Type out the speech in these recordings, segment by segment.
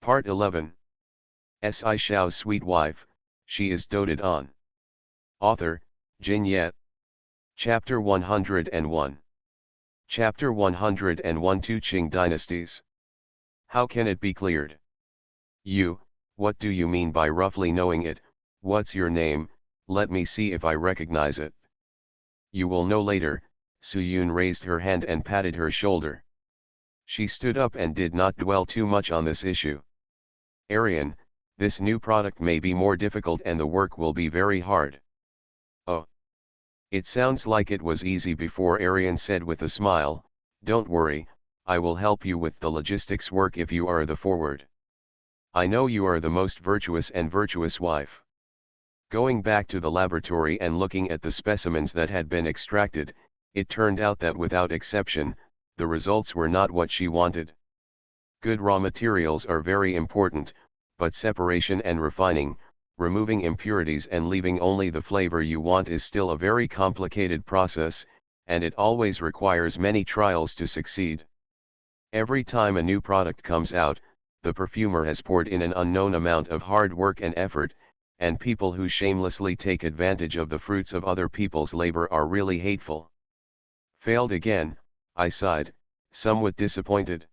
Part 11. Shao's sweet wife, she is doted on. Author, Jin Yet. Chapter 101. Chapter 101 Two Qing Dynasties. How can it be cleared? What do you mean by roughly knowing it? What's your name? Let me see if I recognize it. You will know later. Su Yun raised her hand and patted her shoulder. She stood up and did not dwell too much on this issue. Arian, this new product may be more difficult and the work will be very hard. Oh. It sounds like it was easy before. Arian said with a smile, don't worry, I will help you with the logistics work if you are the forward. I know you are the most virtuous wife. Going back to the laboratory and looking at the specimens that had been extracted, it turned out that without exception, the results were not what she wanted. Good raw materials are very important, but separation and refining, removing impurities and leaving only the flavor you want is still a very complicated process, and it always requires many trials to succeed. Every time a new product comes out, the perfumer has poured in an unknown amount of hard work and effort, and people who shamelessly take advantage of the fruits of other people's labor are really hateful. Failed again, I sighed, somewhat disappointed.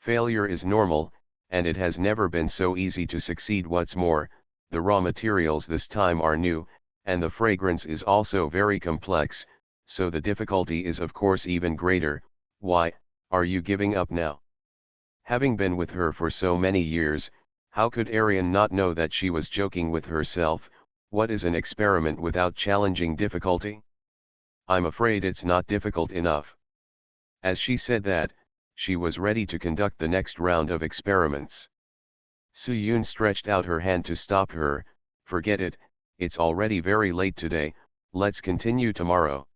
Failure is normal, and it has never been so easy to succeed. What's more, the raw materials this time are new, and the fragrance is also very complex, so the difficulty is of course even greater. Why, are you giving up now? Having been with her for so many years, how could Arian not know that she was joking with herself? What is an experiment without challenging difficulty? I'm afraid it's not difficult enough. As she said that, she was ready to conduct the next round of experiments. Su Yun stretched out her hand to stop her. Forget it, it's already very late today, let's continue tomorrow.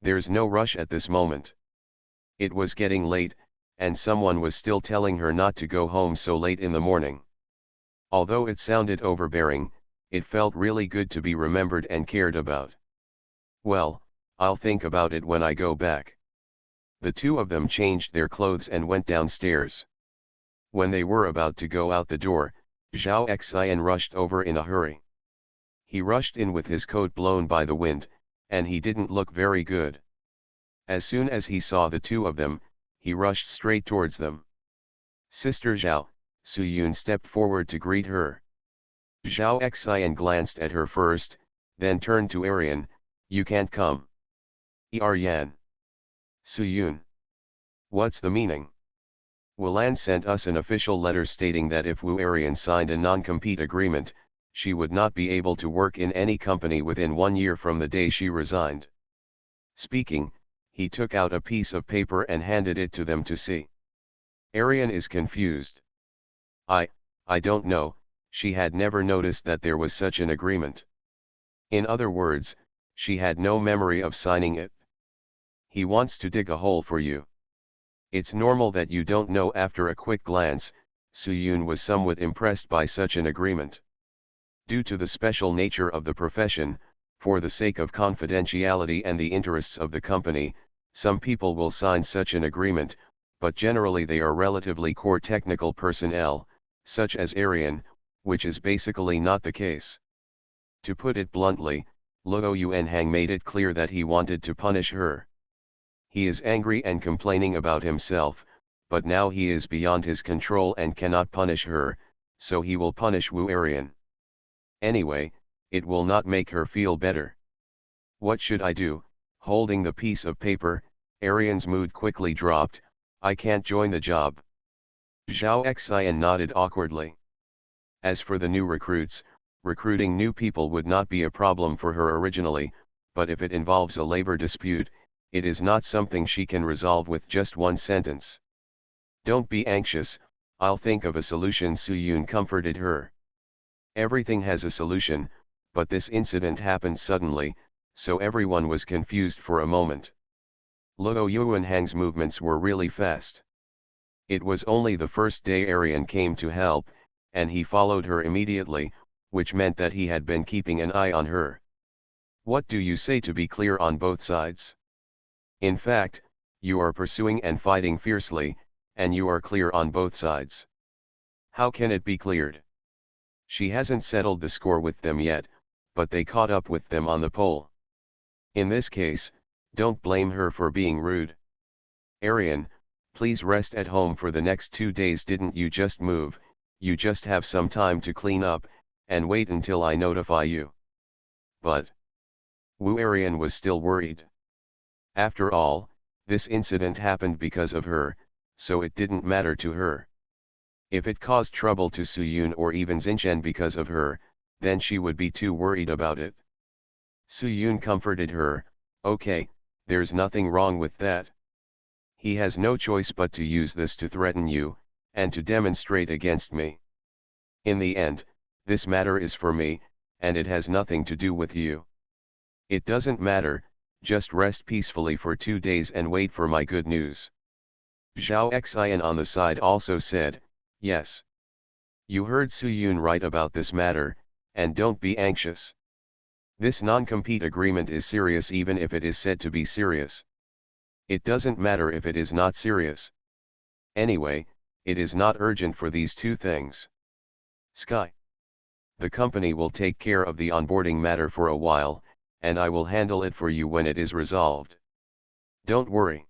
There's no rush at this moment. It was getting late, and someone was still telling her not to go home so late in the morning. Although it sounded overbearing, it felt really good to be remembered and cared about. Well, I'll think about it when I go back. The two of them changed their clothes and went downstairs. When they were about to go out the door, Zhao Xian rushed over in a hurry. He rushed in with his coat blown by the wind, and he didn't look very good. As soon as he saw the two of them, he rushed straight towards them. Sister Zhao, Su Yun stepped forward to greet her. Zhao Xian glanced at her first, then turned to Arian, you can't come. Yan. Su Yun. What's the meaning? Wulan sent us an official letter stating that if Wu Arian signed a non-compete agreement, she would not be able to work in any company within 1 year from the day she resigned. Speaking, he took out a piece of paper and handed it to them to see. Arian is confused. I don't know, she had never noticed that there was such an agreement. In other words, she had no memory of signing it. He wants to dig a hole for you. It's normal that you don't know. After a quick glance, Su Yun was somewhat impressed by such an agreement. Due to the special nature of the profession, for the sake of confidentiality and the interests of the company, some people will sign such an agreement, but generally they are relatively core technical personnel, such as Arian, which is basically not the case. To put it bluntly, Luo Yuanhang made it clear that he wanted to punish her. He is angry and complaining about himself, but now he is beyond his control and cannot punish her, so he will punish Wu Arian. Anyway, it will not make her feel better. What should I do? Holding the piece of paper, Arian's mood quickly dropped. I can't join the job. Zhao Xian nodded awkwardly. As for the new recruits, recruiting new people would not be a problem for her originally, but if it involves a labor dispute, it is not something she can resolve with just one sentence. Don't be anxious, I'll think of a solution. Su Yun comforted her. Everything has a solution, but this incident happened suddenly, so everyone was confused for a moment. Luo Yuanhang's movements were really fast. It was only the first day Arian came to help, and he followed her immediately, which meant that he had been keeping an eye on her. What do you say to be clear on both sides? In fact, you are pursuing and fighting fiercely, and you are clear on both sides. How can it be cleared? She hasn't settled the score with them yet, but they caught up with them on the pole. In this case, don't blame her for being rude. Arian, please rest at home for the next 2 days. Didn't you just move? You just have some time to clean up, and wait until I notify you. But Wu Arian was still worried. After all, this incident happened because of her, so it didn't matter to her. If it caused trouble to Suyun or even Xinchen because of her, then she would be too worried about it. Suyun comforted her, okay, there's nothing wrong with that. He has no choice but to use this to threaten you, and to demonstrate against me. In the end, this matter is for me, and it has nothing to do with you. It doesn't matter, just rest peacefully for 2 days and wait for my good news. Zhao Xian on the side also said, yes. You heard Suyun right about this matter, and don't be anxious. This non-compete agreement is serious even if it is said to be serious. It doesn't matter if it is not serious. Anyway, it is not urgent for these two things. Sky. The company will take care of the onboarding matter for a while, and I will handle it for you when it is resolved. Don't worry.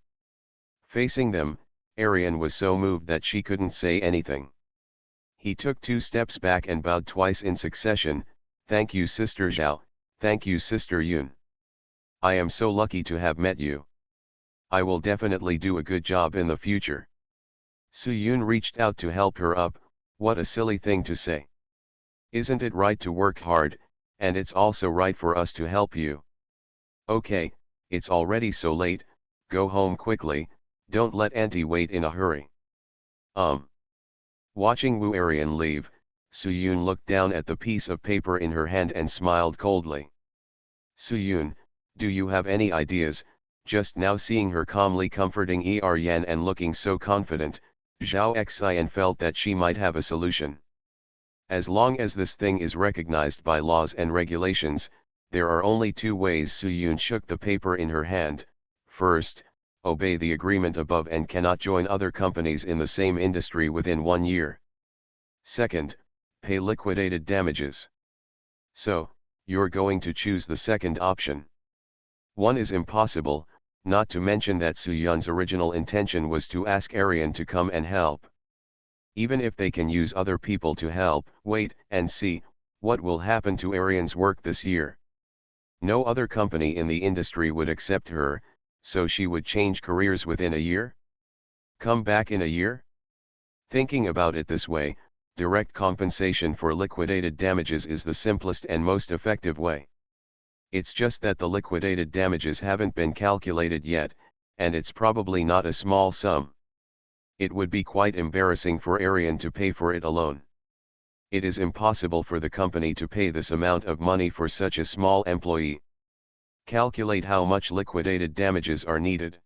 Facing them, Arian was so moved that she couldn't say anything. He took 2 steps back and bowed twice in succession. Thank you, Sister Zhao, thank you, Sister Yun. I am so lucky to have met you. I will definitely do a good job in the future. Suyun reached out to help her up. What a silly thing to say. Isn't it right to work hard, and it's also right for us to help you. Okay, it's already so late, go home quickly, don't let Auntie wait in a hurry. Watching Wu Arian leave, Suyun looked down at the piece of paper in her hand and smiled coldly. Suyun, do you have any ideas? Just now seeing her calmly comforting Yan and looking so confident, Zhao Xian felt that she might have a solution. As long as this thing is recognized by laws and regulations, there are only 2 ways. Suyun shook the paper in her hand. First, obey the agreement above and cannot join other companies in the same industry within 1 year. Second, pay liquidated damages. So, you're going to choose the second option. One is impossible, not to mention that Suyun's original intention was to ask Arian to come and help. Even if they can use other people to help, wait and see what will happen to Arian's work this year. No other company in the industry would accept her, so she would change careers within a year? Come back in a year? Thinking about it this way, direct compensation for liquidated damages is the simplest and most effective way. It's just that the liquidated damages haven't been calculated yet, and it's probably not a small sum. It would be quite embarrassing for Arian to pay for it alone. It is impossible for the company to pay this amount of money for such a small employee. Calculate how much liquidated damages are needed.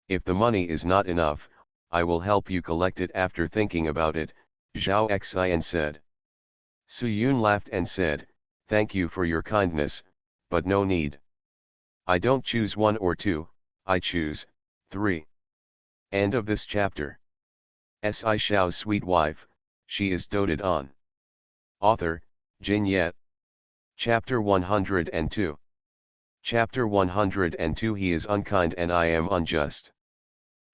If the money is not enough, I will help you collect it. After thinking about it, Zhao Xian said. Suyun laughed and said, thank you for your kindness, but no need. I don't choose 1 or 2, I choose 3. End of this chapter. Shao's sweet wife, she is doted on. Author, Jin Yet. Chapter 102. Chapter 102. He is unkind and I am unjust.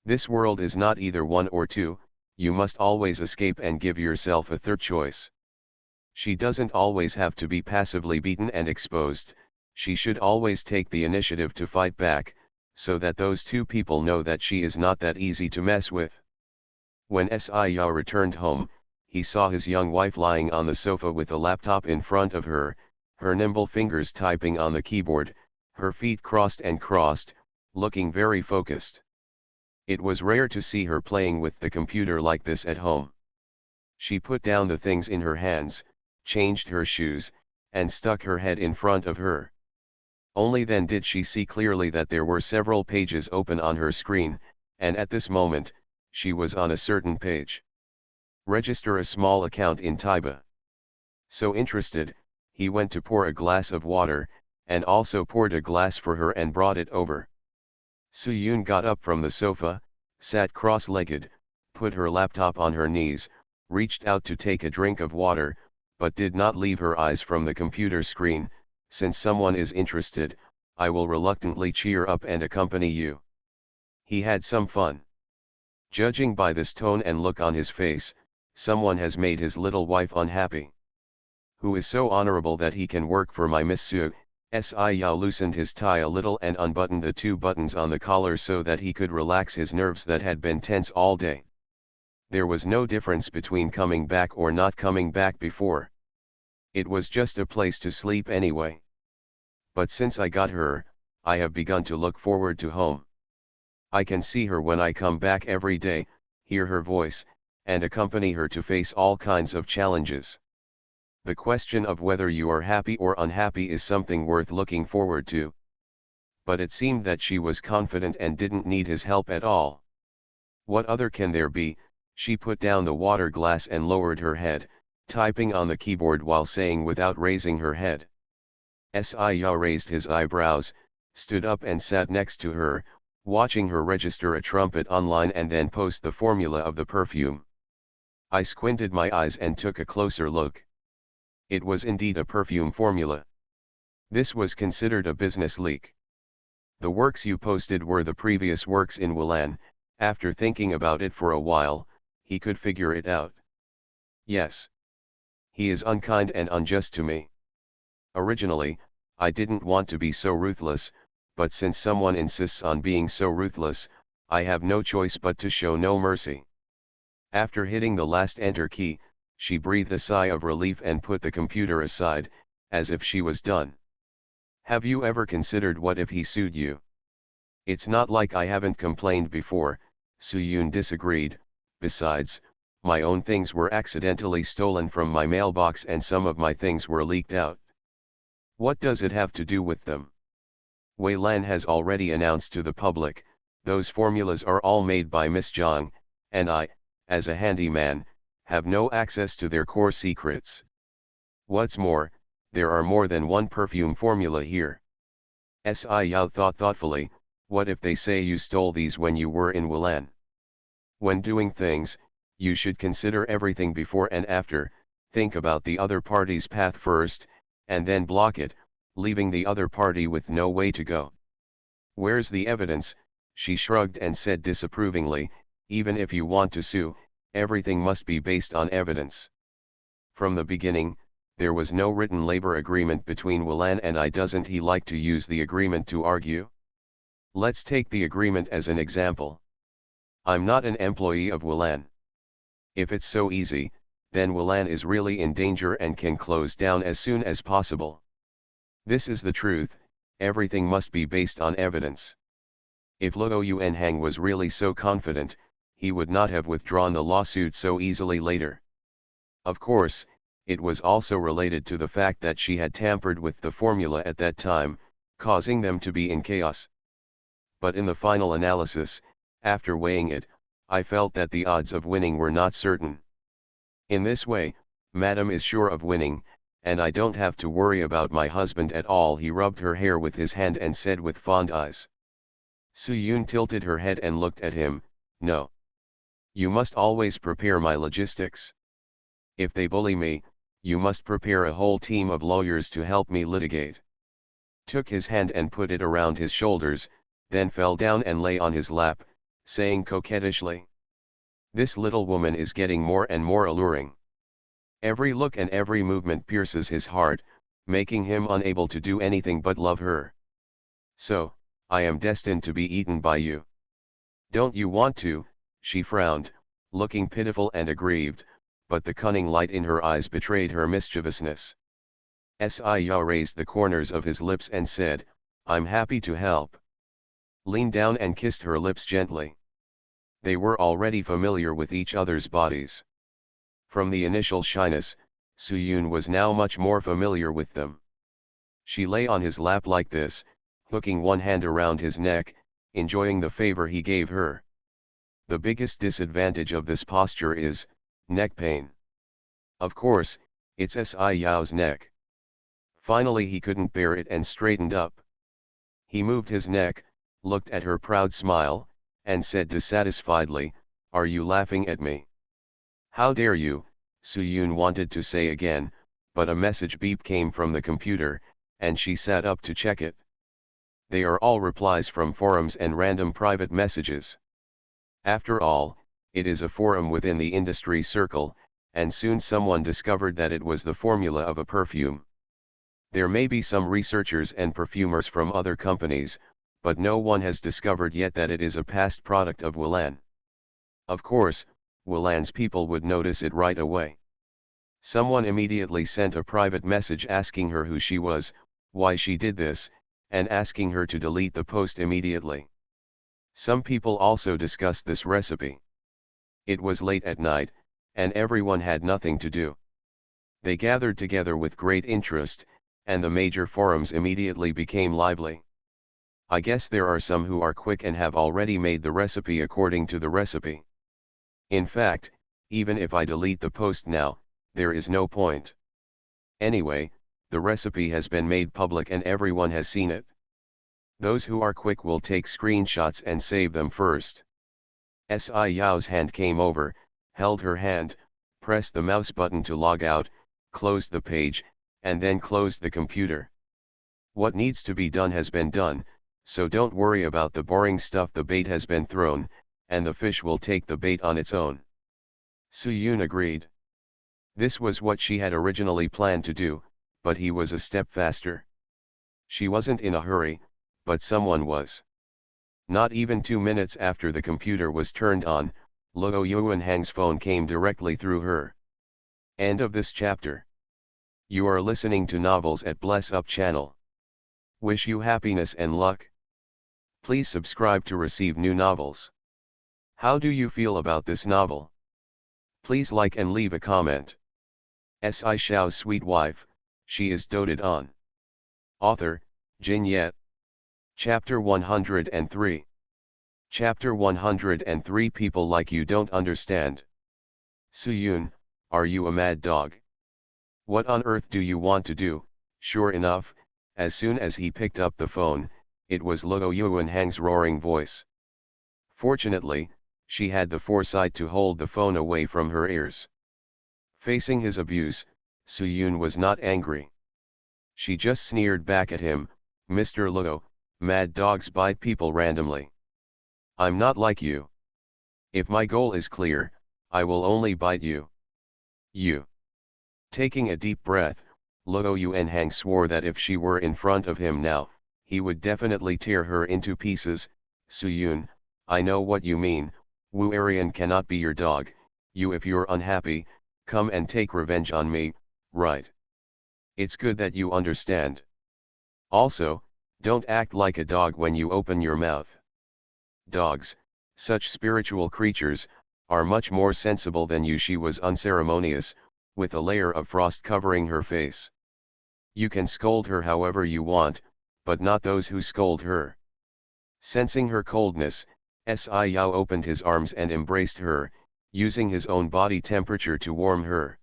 This world is not either 1 or 2, you must always escape and give yourself a third choice. She doesn't always have to be passively beaten and exposed, she should always take the initiative to fight back, so that those 2 people know that she is not that easy to mess with. When Yao returned home, he saw his young wife lying on the sofa with a laptop in front of her, her nimble fingers typing on the keyboard, her feet crossed and crossed, looking very focused. It was rare to see her playing with the computer like this at home. She put down the things in her hands, changed her shoes, and stuck her head in front of her. Only then did she see clearly that there were several pages open on her screen, and at this moment, she was on a certain page. Register a small account in Taiba. So interested, he went to pour a glass of water, and also poured a glass for her and brought it over. Suyun got up from the sofa, sat cross-legged, put her laptop on her knees, reached out to take a drink of water, but did not leave her eyes from the computer screen. Since someone is interested, I will reluctantly cheer up and accompany you. He had some fun. Judging by this tone and look on his face, someone has made his little wife unhappy. Who is so honorable that he can work for my monsieur? Yao loosened his tie a little and unbuttoned the 2 buttons on the collar so that he could relax his nerves that had been tense all day. There was no difference between coming back or not coming back before. It was just a place to sleep anyway. But since I got her, I have begun to look forward to home. I can see her when I come back every day, hear her voice, and accompany her to face all kinds of challenges. The question of whether you are happy or unhappy is something worth looking forward to. But it seemed that she was confident and didn't need his help at all. What other can there be? She put down the water glass and lowered her head, typing on the keyboard while saying without raising her head. Yao raised his eyebrows, stood up and sat next to her, watching her register a trumpet online and then post the formula of the perfume. I squinted my eyes and took a closer look. It was indeed a perfume formula. This was considered a business leak. The works you posted were the previous works in Wulan. After thinking about it for a while, he could figure it out. Yes. He is unkind and unjust to me. Originally, I didn't want to be so ruthless, but since someone insists on being so ruthless, I have no choice but to show no mercy. After hitting the last enter key, she breathed a sigh of relief and put the computer aside, as if she was done. Have you ever considered what if he sued you? It's not like I haven't complained before, Soo-yoon disagreed. Besides, my own things were accidentally stolen from my mailbox and some of my things were leaked out. What does it have to do with them? Wei Lan has already announced to the public, those formulas are all made by Miss Zhang, and I, as a handyman, have no access to their core secrets. What's more, there are more than one perfume formula here. Yao thought thoughtfully, what if they say you stole these when you were in Wulan? When doing things, you should consider everything before and after, think about the other party's path first, and then block it, leaving the other party with no way to go. Where's the evidence? She shrugged and said disapprovingly, even if you want to sue, everything must be based on evidence. From the beginning, there was no written labor agreement between Wulan and I. Doesn't he like to use the agreement to argue? Let's take the agreement as an example. I'm not an employee of Wulan. If it's so easy, then Wulan is really in danger and can close down as soon as possible. This is the truth, everything must be based on evidence. If Luo Yuanhang was really so confident, he would not have withdrawn the lawsuit so easily later. Of course, it was also related to the fact that she had tampered with the formula at that time, causing them to be in chaos. But in the final analysis, after weighing it, I felt that the odds of winning were not certain. In this way, Madam is sure of winning, and I don't have to worry about my husband at all. He rubbed her hair with his hand and said with fond eyes. Soo-yoon tilted her head and looked at him, no. You must always prepare my logistics. If they bully me, you must prepare a whole team of lawyers to help me litigate. Took his hand and put it around his shoulders, then fell down and lay on his lap, saying coquettishly. This little woman is getting more and more alluring. Every look and every movement pierces his heart, making him unable to do anything but love her. So, I am destined to be eaten by you. Don't you want to? She frowned, looking pitiful and aggrieved, but the cunning light in her eyes betrayed her mischievousness. Yao raised the corners of his lips and said, I'm happy to help. Leaned down and kissed her lips gently. They were already familiar with each other's bodies. From the initial shyness, Soo-yoon was now much more familiar with them. She lay on his lap like this, hooking one hand around his neck, enjoying the favor he gave her. The biggest disadvantage of this posture is neck pain. Of course, it's Yao's neck. Finally he couldn't bear it and straightened up. He moved his neck, looked at her proud smile, and said dissatisfiedly, are you laughing at me? How dare you, Soo-yoon wanted to say again, but a message beep came from the computer, and she sat up to check it. They are all replies from forums and random private messages. After all, it is a forum within the industry circle, and soon someone discovered that it was the formula of a perfume. There may be some researchers and perfumers from other companies, but no one has discovered yet that it is a past product of Willan. Of course, Willan's people would notice it right away. Someone immediately sent a private message asking her who she was, why she did this, and asking her to delete the post immediately. Some people also discussed this recipe. It was late at night, and everyone had nothing to do. They gathered together with great interest, and the major forums immediately became lively. I guess there are some who are quick and have already made the recipe according to the recipe. In fact, even if I delete the post now, there is no point. Anyway, the recipe has been made public and everyone has seen it. Those who are quick will take screenshots and save them first. Yao's hand came over, held her hand, pressed the mouse button to log out, closed the page, and then closed the computer. What needs to be done has been done, so don't worry about the boring stuff. The bait has been thrown, and the fish will take the bait on its own. Soo-yoon agreed. This was what she had originally planned to do, but he was a step faster. She wasn't in a hurry, but someone was. Not even 2 minutes after the computer was turned on, Luo Yuanhang's phone came directly through her. End of this chapter. You are listening to Novels at Bless Up channel. Wish you happiness and luck. Please subscribe to receive new novels. How do you feel about this novel? Please like and leave a comment. Shao's sweet wife, she is doted on. Author, Jin Yet. Chapter 103. Chapter 103. People like you don't understand. Soo-yoon, are you a mad dog? What on earth do you want to do? Sure enough, as soon as he picked up the phone, it was Luo Yuanhang's roaring voice. Fortunately, she had the foresight to hold the phone away from her ears. Facing his abuse, Soo-yoon was not angry. She just sneered back at him, Mr. Luo, mad dogs bite people randomly. I'm not like you. If my goal is clear, I will only bite you. You. Taking a deep breath, Luo Yuanhang swore that if she were in front of him now, he would definitely tear her into pieces. Soo-yoon, I know what you mean, Wu Arian cannot be your dog. If you're unhappy, come and take revenge on me, right? It's good that you understand. Also, don't act like a dog when you open your mouth. Dogs, such spiritual creatures, are much more sensible than you. She was unceremonious, with a layer of frost covering her face. You can scold her however you want, but not those who scold her. Sensing her coldness, Yao opened his arms and embraced her, using his own body temperature to warm her.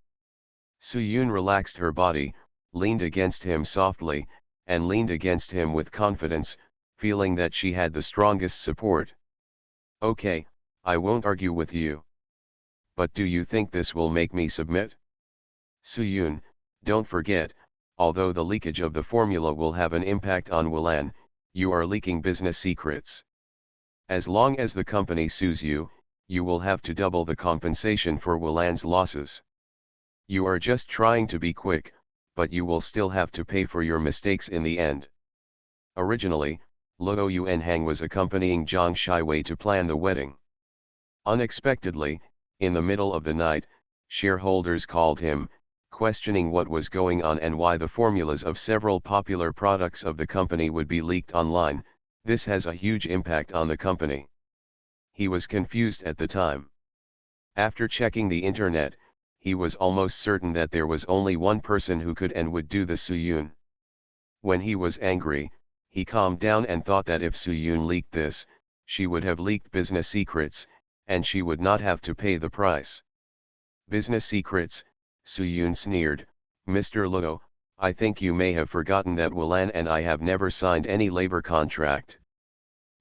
Soo-yoon relaxed her body, leaned against him softly, and leaned against him with confidence, feeling that she had the strongest support. Okay, I won't argue with you. But do you think this will make me submit? Soo-yoon, don't forget, although the leakage of the formula will have an impact on Willan, you are leaking business secrets. As long as the company sues you, you will have to double the compensation for Willan's losses. You are just trying to be quick, but you will still have to pay for your mistakes in the end. Originally, Luo Yuanhang was accompanying Zhang Shiwei to plan the wedding. Unexpectedly, in the middle of the night, shareholders called him, questioning what was going on and why the formulas of several popular products of the company would be leaked online. This has a huge impact on the company. He was confused at the time. After checking the internet, he was almost certain that there was only one person who could and would do the. Soo-yoon. When he was angry, he calmed down and thought that if Soo-yoon leaked this, she would have leaked business secrets, and she would not have to pay the price. Business secrets, Soo-yoon sneered, Mr. Luo, I think you may have forgotten that Willan and I have never signed any labor contract.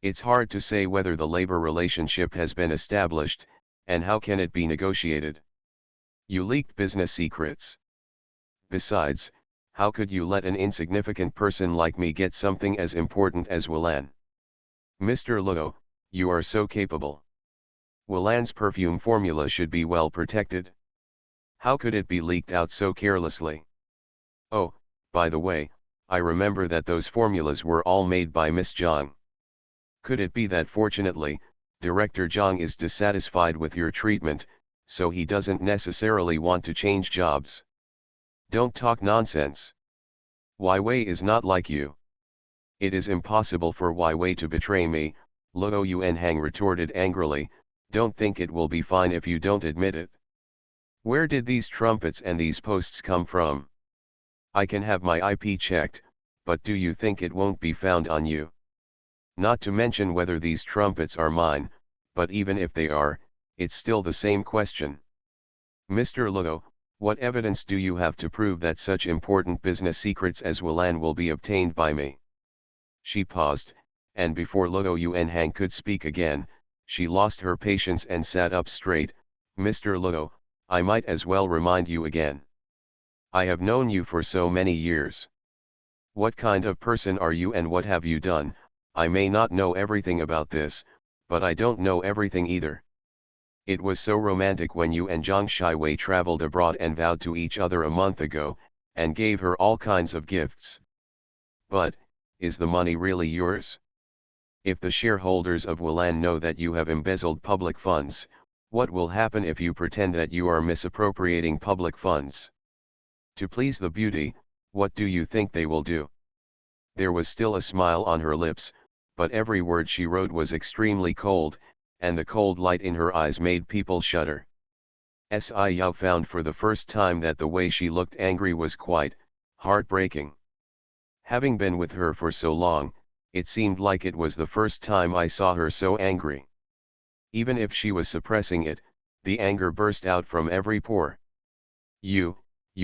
It's hard to say whether the labor relationship has been established, and how can it be negotiated. You leaked business secrets. Besides, how could you let an insignificant person like me get something as important as Willan? Mr. Luo, you are so capable. Willan's perfume formula should be well protected. How could it be leaked out so carelessly? Oh, by the way, I remember that those formulas were all made by Miss Zhang. Could it be that fortunately, Director Zhang is dissatisfied with your treatment, so he doesn't necessarily want to change jobs? Don't talk nonsense. Wai Wei is not like you. It is impossible for Wai Wei to betray me, Luo Yuanhang retorted angrily. Don't think it will be fine if you don't admit it. Where did these trumpets and these posts come from? I can have my IP checked, but do you think it won't be found on you? Not to mention whether these trumpets are mine, but even if they are, it's still the same question. Mr. Luo, what evidence do you have to prove that such important business secrets as Willan will be obtained by me? She paused, and before Luo Yuanhang could speak again, she lost her patience and sat up straight. Mr. Luo, I might as well remind you again. I have known you for so many years. What kind of person are you and what have you done? I may not know everything about this, but I don't know everything either. It was so romantic when you and Zhang Shiwei traveled abroad and vowed to each other a month ago, and gave her all kinds of gifts. But, is the money really yours? If the shareholders of Willan know that you have embezzled public funds, what will happen if you pretend that you are misappropriating public funds? To please the beauty, what do you think they will do? There was still a smile on her lips, but every word she wrote was extremely cold, and the cold light in her eyes made people shudder. Sci Yao found for the first time that the way she looked angry was quite heartbreaking. Having been with her for so long, it seemed like it was the first time I saw her so angry. Even if she was suppressing it, the anger burst out from every pore. You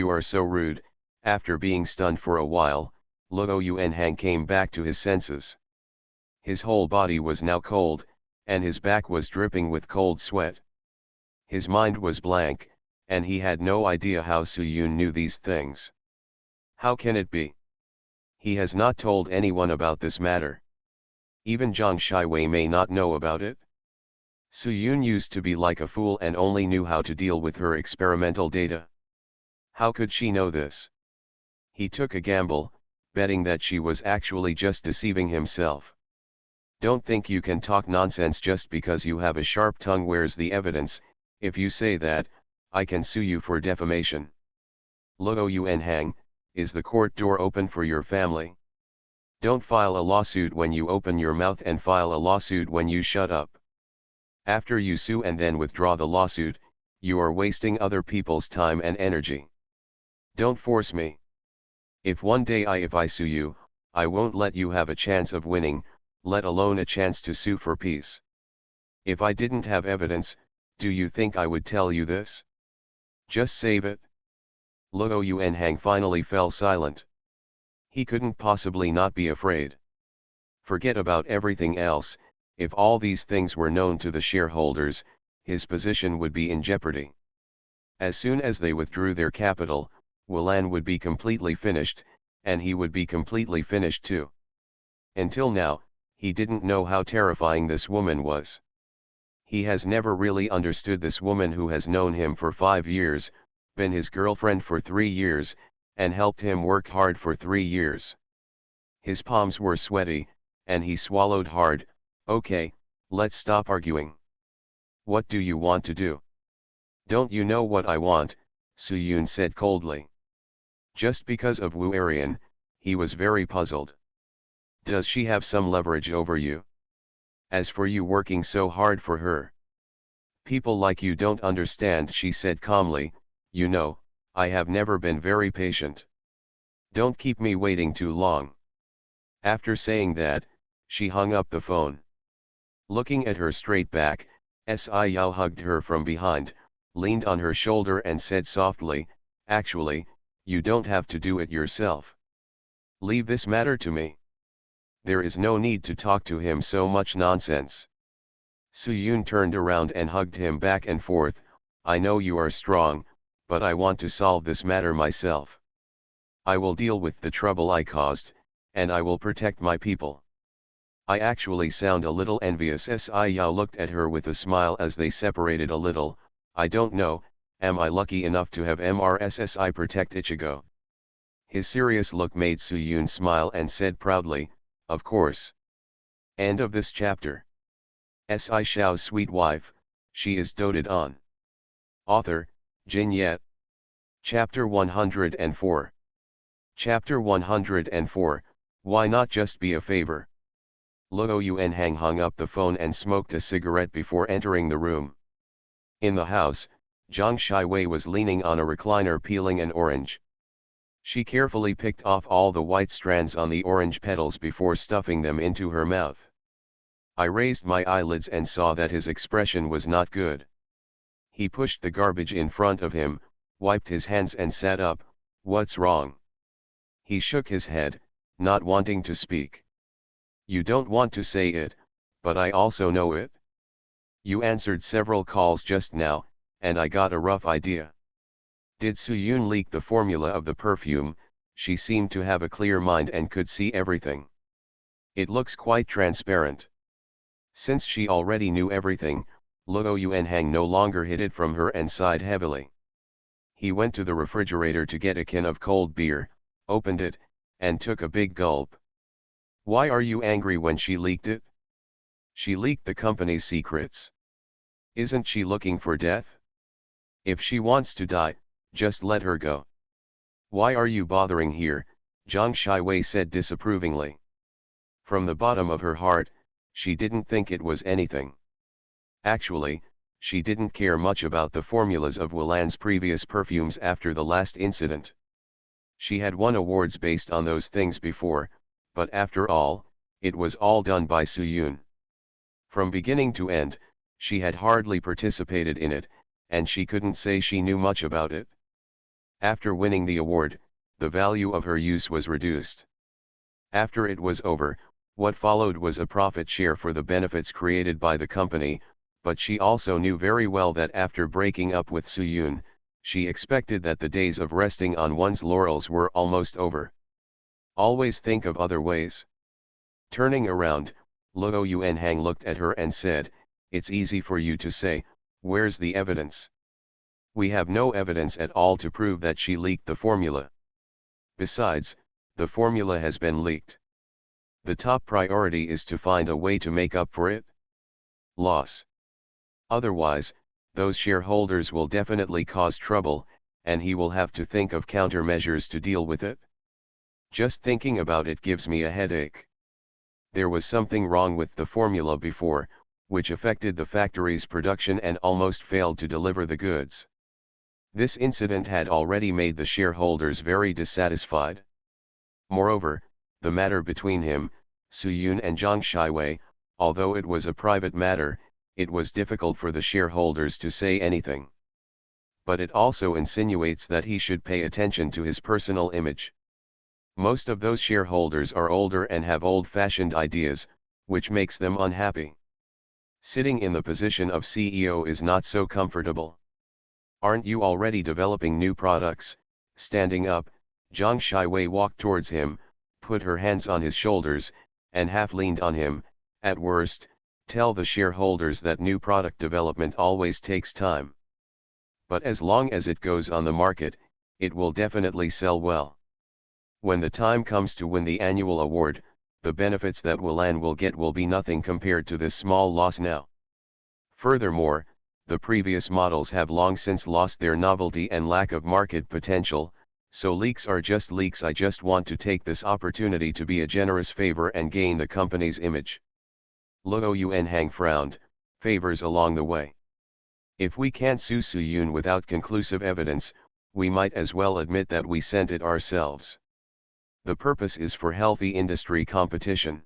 are so rude. After being stunned for a while, Luo Yuanhang came back to his senses. His whole body was now cold, and his back was dripping with cold sweat. His mind was blank, and he had no idea how Su Yun knew these things. How can it be? He has not told anyone about this matter. Even Zhang Shiwei may not know about it. Su Yun used to be like a fool and only knew how to deal with her experimental data. How could she know this? He took a gamble, betting that she was actually just deceiving himself. Don't think you can talk nonsense just because you have a sharp tongue. Where's the evidence? If you say that, I can sue you for defamation. Luo Yuanhang, is the court door open for your family? Don't file a lawsuit when you open your mouth and file a lawsuit when you shut up. After you sue and then withdraw the lawsuit, you are wasting other people's time and energy. Don't force me. If one day if I sue you, I won't let you have a chance of winning, let alone a chance to sue for peace. If I didn't have evidence, do you think I would tell you this? Just save it. Luo Yuanhang finally fell silent. He couldn't possibly not be afraid. Forget about everything else, if all these things were known to the shareholders, his position would be in jeopardy. As soon as they withdrew their capital, Willan would be completely finished, and he would be completely finished too. Until now, he didn't know how terrifying this woman was. He has never really understood this woman who has known him for 5 years, been his girlfriend for 3 years, and helped him work hard for 3 years. His palms were sweaty, and he swallowed hard. Okay, let's stop arguing. What do you want to do? Don't you know what I want? Su Yun said coldly. Just because of Wu Arian, he was very puzzled. Does she have some leverage over you? As for you working so hard for her, people like you don't understand, she said calmly. You know, I have never been very patient. Don't keep me waiting too long. After saying that, she hung up the phone. Looking at her straight back, Sci Yao hugged her from behind, leaned on her shoulder and said softly, actually, you don't have to do it yourself. Leave this matter to me. There is no need to talk to him so much nonsense. Su Yun turned around and hugged him back and forth. I know you are strong, but I want to solve this matter myself. I will deal with the trouble I caused, and I will protect my people. I actually sound a little envious. Yao looked at her with a smile as they separated a little. I don't know, am I lucky enough to have MRSSI protect Ichigo? His serious look made Suyun smile and said proudly, of course. End of this chapter. Shao's sweet wife, she is doted on. Author, Jin Yet. Chapter 104. Chapter 104, Why Not Just Be a Favor? Luo Yuanhang hung up the phone and smoked a cigarette before entering the room. In the house, Zhang Shiwei was leaning on a recliner peeling an orange. She carefully picked off all the white strands on the orange petals before stuffing them into her mouth. I raised my eyelids and saw that his expression was not good. He pushed the garbage in front of him, wiped his hands and sat up. What's wrong? He shook his head, not wanting to speak. You don't want to say it, but I also know it. You answered several calls just now, and I got a rough idea. Did Suyun leak the formula of the perfume? She seemed to have a clear mind and could see everything. It looks quite transparent. Since she already knew everything, Luo Yuanhang no longer hid it from her and sighed heavily. He went to the refrigerator to get a can of cold beer, opened it, and took a big gulp. Why are you angry when she leaked it? She leaked the company's secrets. Isn't she looking for death? If she wants to die, just let her go. Why are you bothering here? Zhang Shiwei said disapprovingly. From the bottom of her heart, she didn't think it was anything. Actually, she didn't care much about the formulas of Wulan's previous perfumes after the last incident. She had won awards based on those things before, but after all, it was all done by Suyun. From beginning to end, she had hardly participated in it, and she couldn't say she knew much about it. After winning the award, the value of her use was reduced. After it was over, what followed was a profit share for the benefits created by the company, but she also knew very well that after breaking up with Suyun, she expected that the days of resting on one's laurels were almost over. Always think of other ways. Turning around, Luo Yuanhang looked at her and said, it's easy for you to say, where's the evidence? We have no evidence at all to prove that she leaked the formula. Besides, the formula has been leaked. The top priority is to find a way to make up for it. Loss. Otherwise, those shareholders will definitely cause trouble, and he will have to think of countermeasures to deal with it. Just thinking about it gives me a headache. There was something wrong with the formula before, which affected the factory's production and almost failed to deliver the goods. This incident had already made the shareholders very dissatisfied. Moreover, the matter between him, Suyun and Zhang Shiwei, although it was a private matter, it was difficult for the shareholders to say anything. But it also insinuates that he should pay attention to his personal image. Most of those shareholders are older and have old-fashioned ideas, which makes them unhappy. Sitting in the position of CEO is not so comfortable. Aren't you already developing new products? Standing up, Zhang Shiwei walked towards him, put her hands on his shoulders, and half leaned on him. At worst, tell the shareholders that new product development always takes time. But as long as it goes on the market, it will definitely sell well. When the time comes to win the annual award, the benefits that Wulan will get will be nothing compared to this small loss now. Furthermore, the previous models have long since lost their novelty and lack of market potential, so leaks are just leaks. I just want to take this opportunity to be a generous favor and gain the company's image. Luo Yuanhang frowned, favors along the way. If we can't sue Suyun without conclusive evidence, we might as well admit that we sent it ourselves. The purpose is for healthy industry competition.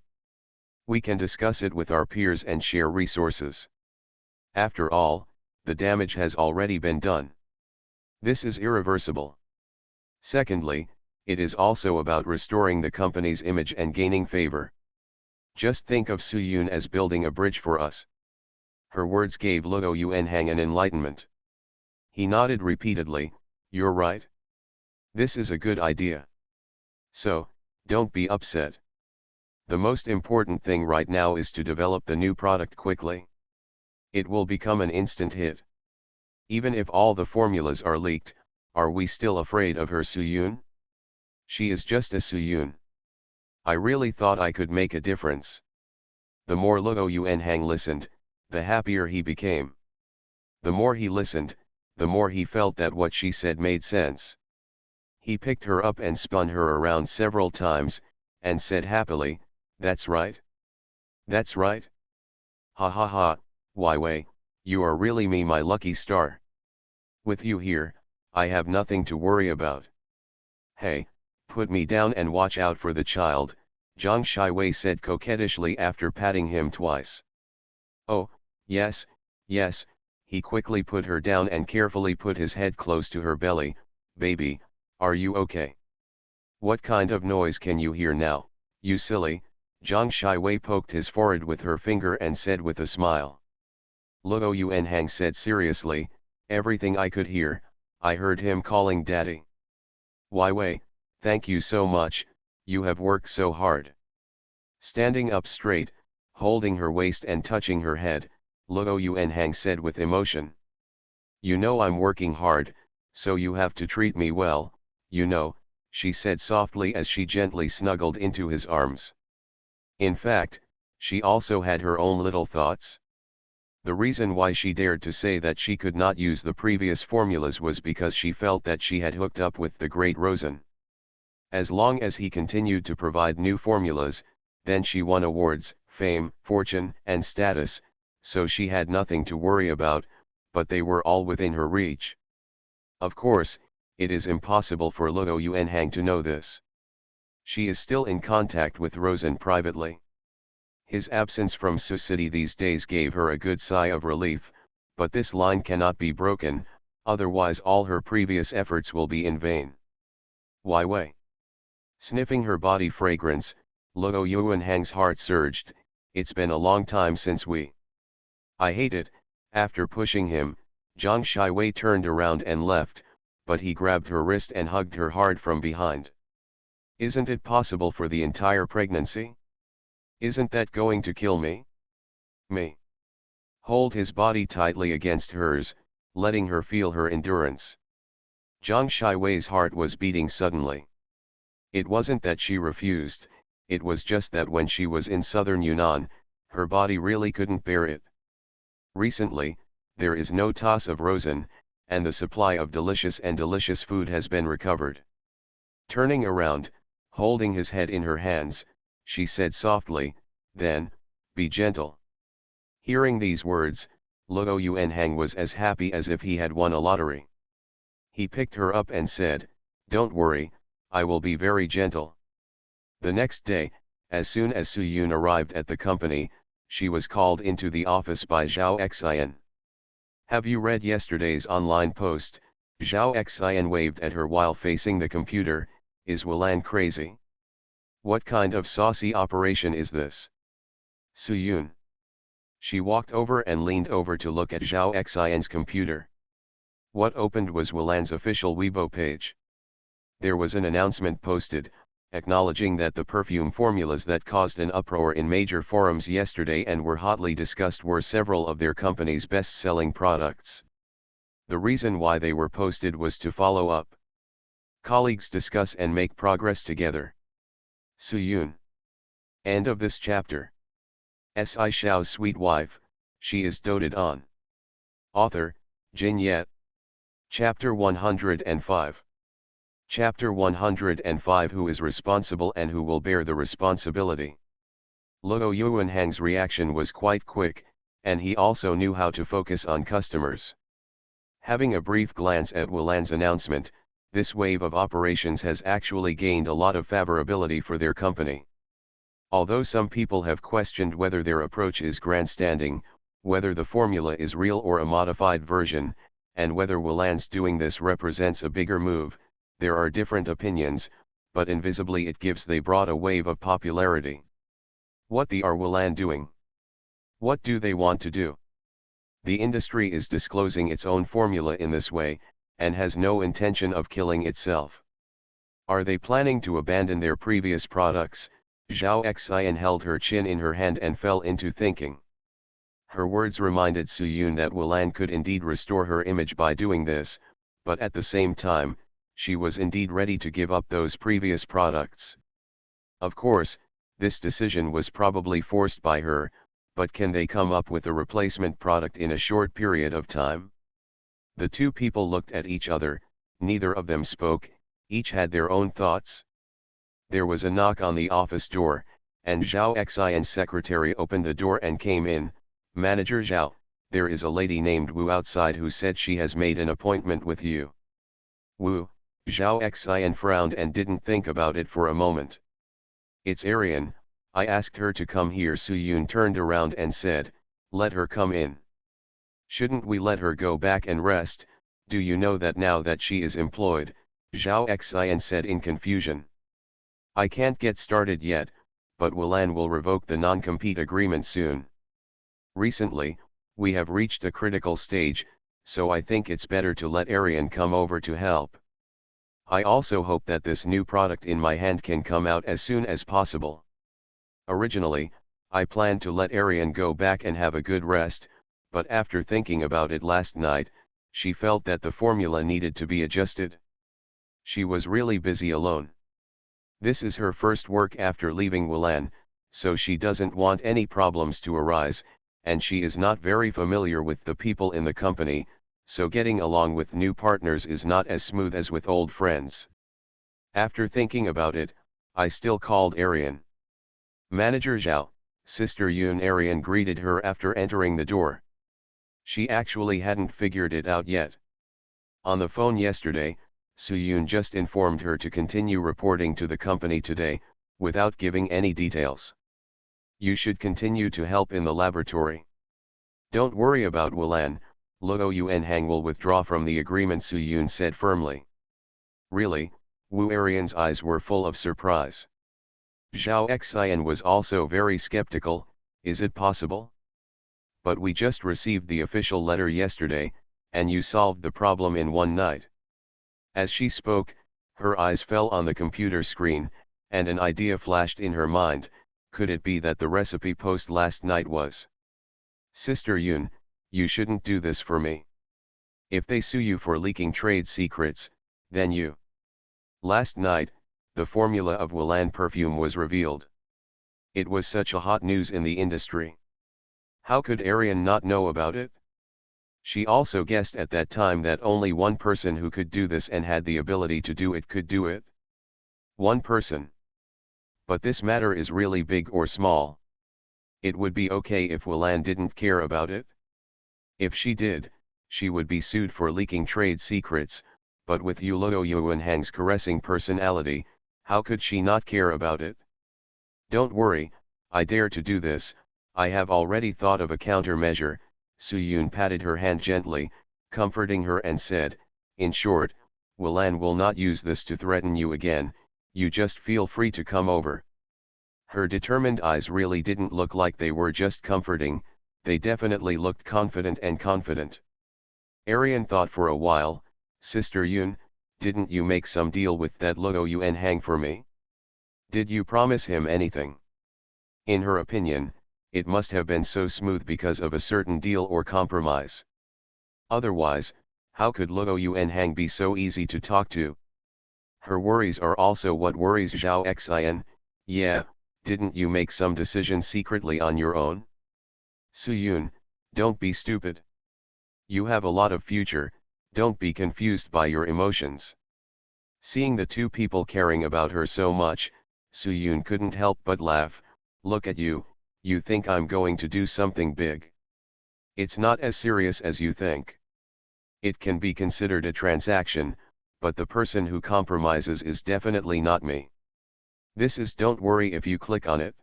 We can discuss it with our peers and share resources. After all, the damage has already been done. This is irreversible. Secondly, it is also about restoring the company's image and gaining favor. Just think of Suyun as building a bridge for us. Her words gave Luo Yuanhang an enlightenment. He nodded repeatedly, You're right. This is a good idea. So, don't be upset. The most important thing right now is to develop the new product quickly. It will become an instant hit. Even if all the formulas are leaked, are we still afraid of her Suyun? She is just a Suyun. I really thought I could make a difference. The more Luo Yuanhang listened, the happier he became. The more he listened, the more he felt that what she said made sense. He picked her up and spun her around several times, and said happily, "That's right. That's right. Ha ha ha, Wai Wei, you are really my lucky star. With you here, I have nothing to worry about." "Hey, put me down and watch out for the child," Zhang Shiwei said coquettishly after patting him twice. "Oh, yes, yes," he quickly put her down and carefully put his head close to her belly. "Baby, are you okay? What kind of noise can you hear now, you silly?" Zhang Shiwei poked his forehead with her finger and said with a smile. Luo Yuanhang said seriously, "Everything I could hear, I heard him calling daddy." "Wai Wei, thank you so much, you have worked so hard." Standing up straight, holding her waist and touching her head, Luo Yuanhang said with emotion. "You know I'm working hard, so you have to treat me well, you know," she said softly as she gently snuggled into his arms. In fact, she also had her own little thoughts. The reason why she dared to say that she could not use the previous formulas was because she felt that she had hooked up with the great Rosen. As long as he continued to provide new formulas, then she won awards, fame, fortune, and status, so she had nothing to worry about, but they were all within her reach. Of course, it is impossible for Luo Yuanhang to know this. She is still in contact with Rosen privately. His absence from Sioux City these days gave her a good sigh of relief, but this line cannot be broken, otherwise all her previous efforts will be in vain. Wai Wei. Sniffing her body fragrance, Luo Yuanhang's heart surged. "It's been a long time since we." "I hate it." After pushing him, Zhang Shiwei turned around and left, but he grabbed her wrist and hugged her hard from behind. "Isn't it possible for the entire pregnancy? Isn't that going to kill me?" "Me." Hold his body tightly against hers, letting her feel her endurance. Zhang Shiwei's heart was beating suddenly. It wasn't that she refused, it was just that when she was in southern Yunnan, her body really couldn't bear it. Recently, there is no toss of Rosen, and the supply of delicious food has been recovered. Turning around, holding his head in her hands, she said softly, "Then, be gentle." Hearing these words, Luo Yuanhang was as happy as if he had won a lottery. He picked her up and said, "Don't worry, I will be very gentle." The next day, as soon as Su Yun arrived at the company, she was called into the office by Zhao Xian. "Have you read yesterday's online post?" Zhao Xian waved at her while facing the computer. "Is Wulan crazy? What kind of saucy operation is this?" Su Yun. She walked over and leaned over to look at Zhao Xian's computer. What opened was Wulan's official Weibo page. There was an announcement posted, acknowledging that the perfume formulas that caused an uproar in major forums yesterday and were hotly discussed were several of their company's best-selling products. The reason why they were posted was to follow up. Colleagues discuss and make progress together. Su Yun. End of this chapter. Shao's sweet wife, she is doted on. Author, Jin Yet. Chapter 105. Chapter 105. Who is responsible and who will bear the responsibility? Luo Yuanhang's reaction was quite quick, and he also knew how to focus on customers. Having a brief glance at Wulan's announcement, this wave of operations has actually gained a lot of favorability for their company. Although some people have questioned whether their approach is grandstanding, whether the formula is real or a modified version, and whether Wulan's doing this represents a bigger move, there are different opinions, but invisibly it gives they brought a wave of popularity. What are Wulan doing? What do they want to do? The industry is disclosing its own formula in this way, and has no intention of killing itself. Are they planning to abandon their previous products? Zhao Xian held her chin in her hand and fell into thinking. Her words reminded Su Yun that Wulan could indeed restore her image by doing this, but at the same time, she was indeed ready to give up those previous products. Of course, this decision was probably forced by her, but can they come up with a replacement product in a short period of time? The two people looked at each other, neither of them spoke, each had their own thoughts. There was a knock on the office door, and Zhao Xian's secretary opened the door and came in. Manager Zhao, there is a lady named Wu outside who said she has made an appointment with you. Wu, Zhao Xian frowned and didn't think about it for a moment. It's Arian, I asked her to come here. Su Yun turned around and said, let her come in. Shouldn't we let her go back and rest? Do you know that now that she is employed? Zhao Xian said in confusion. I can't get started yet, but Wulan will revoke the non-compete agreement soon. Recently, we have reached a critical stage, so I think it's better to let Arian come over to help. I also hope that this new product in my hand can come out as soon as possible. Originally, I planned to let Arian go back and have a good rest, but after thinking about it last night, she felt that the formula needed to be adjusted. She was really busy alone. This is her first work after leaving Wulan, so she doesn't want any problems to arise, and she is not very familiar with the people in the company, so getting along with new partners is not as smooth as with old friends. After thinking about it, I still called Arian. Manager Zhao, Sister Yun. Arian greeted her after entering the door. She actually hadn't figured it out yet. On the phone yesterday, Su Yun just informed her to continue reporting to the company today, without giving any details. You should continue to help in the laboratory. Don't worry about Wulan, Luo Yuanhang will withdraw from the agreement, Su Yun said firmly. Really? Wu Arian's eyes were full of surprise. Zhao Xian was also very skeptical. Is it possible? But we just received the official letter yesterday, and you solved the problem in one night. As she spoke, her eyes fell on the computer screen, and an idea flashed in her mind. Could it be that the recipe post last night was? Sister Yun, you shouldn't do this for me. If they sue you for leaking trade secrets, then you. Last night, the formula of Wulan perfume was revealed. It was such a hot news in the industry. How could Arian not know about it? She also guessed at that time that only one person who could do this and had the ability to do it could do it. One person. But this matter is really big or small? It would be okay if Wulan didn't care about it. If she did, she would be sued for leaking trade secrets, but with Luo Yuanhang's caressing personality, how could she not care about it? Don't worry, I dare to do this. I have already thought of a countermeasure. Su Yun patted her hand gently, comforting her and said, in short, Wulan will not use this to threaten you again, you just feel free to come over. Her determined eyes really didn't look like they were just comforting, they definitely looked confident and confident. Arian thought for a while. Sister Yun, didn't you make some deal with that Luo Yuanhang for me? Did you promise him anything? In her opinion, it must have been so smooth because of a certain deal or compromise. Otherwise, how could Luo Yuanhang be so easy to talk to? Her worries are also what worries Zhao Xian. Yeah, didn't you make some decision secretly on your own? Su Yun, don't be stupid. You have a lot of future, don't be confused by your emotions. Seeing the two people caring about her so much, Su Yun couldn't help but laugh. Look at you, you think I'm going to do something big. It's not as serious as you think. It can be considered a transaction, but the person who compromises is definitely not me. This is don't worry if you click on it.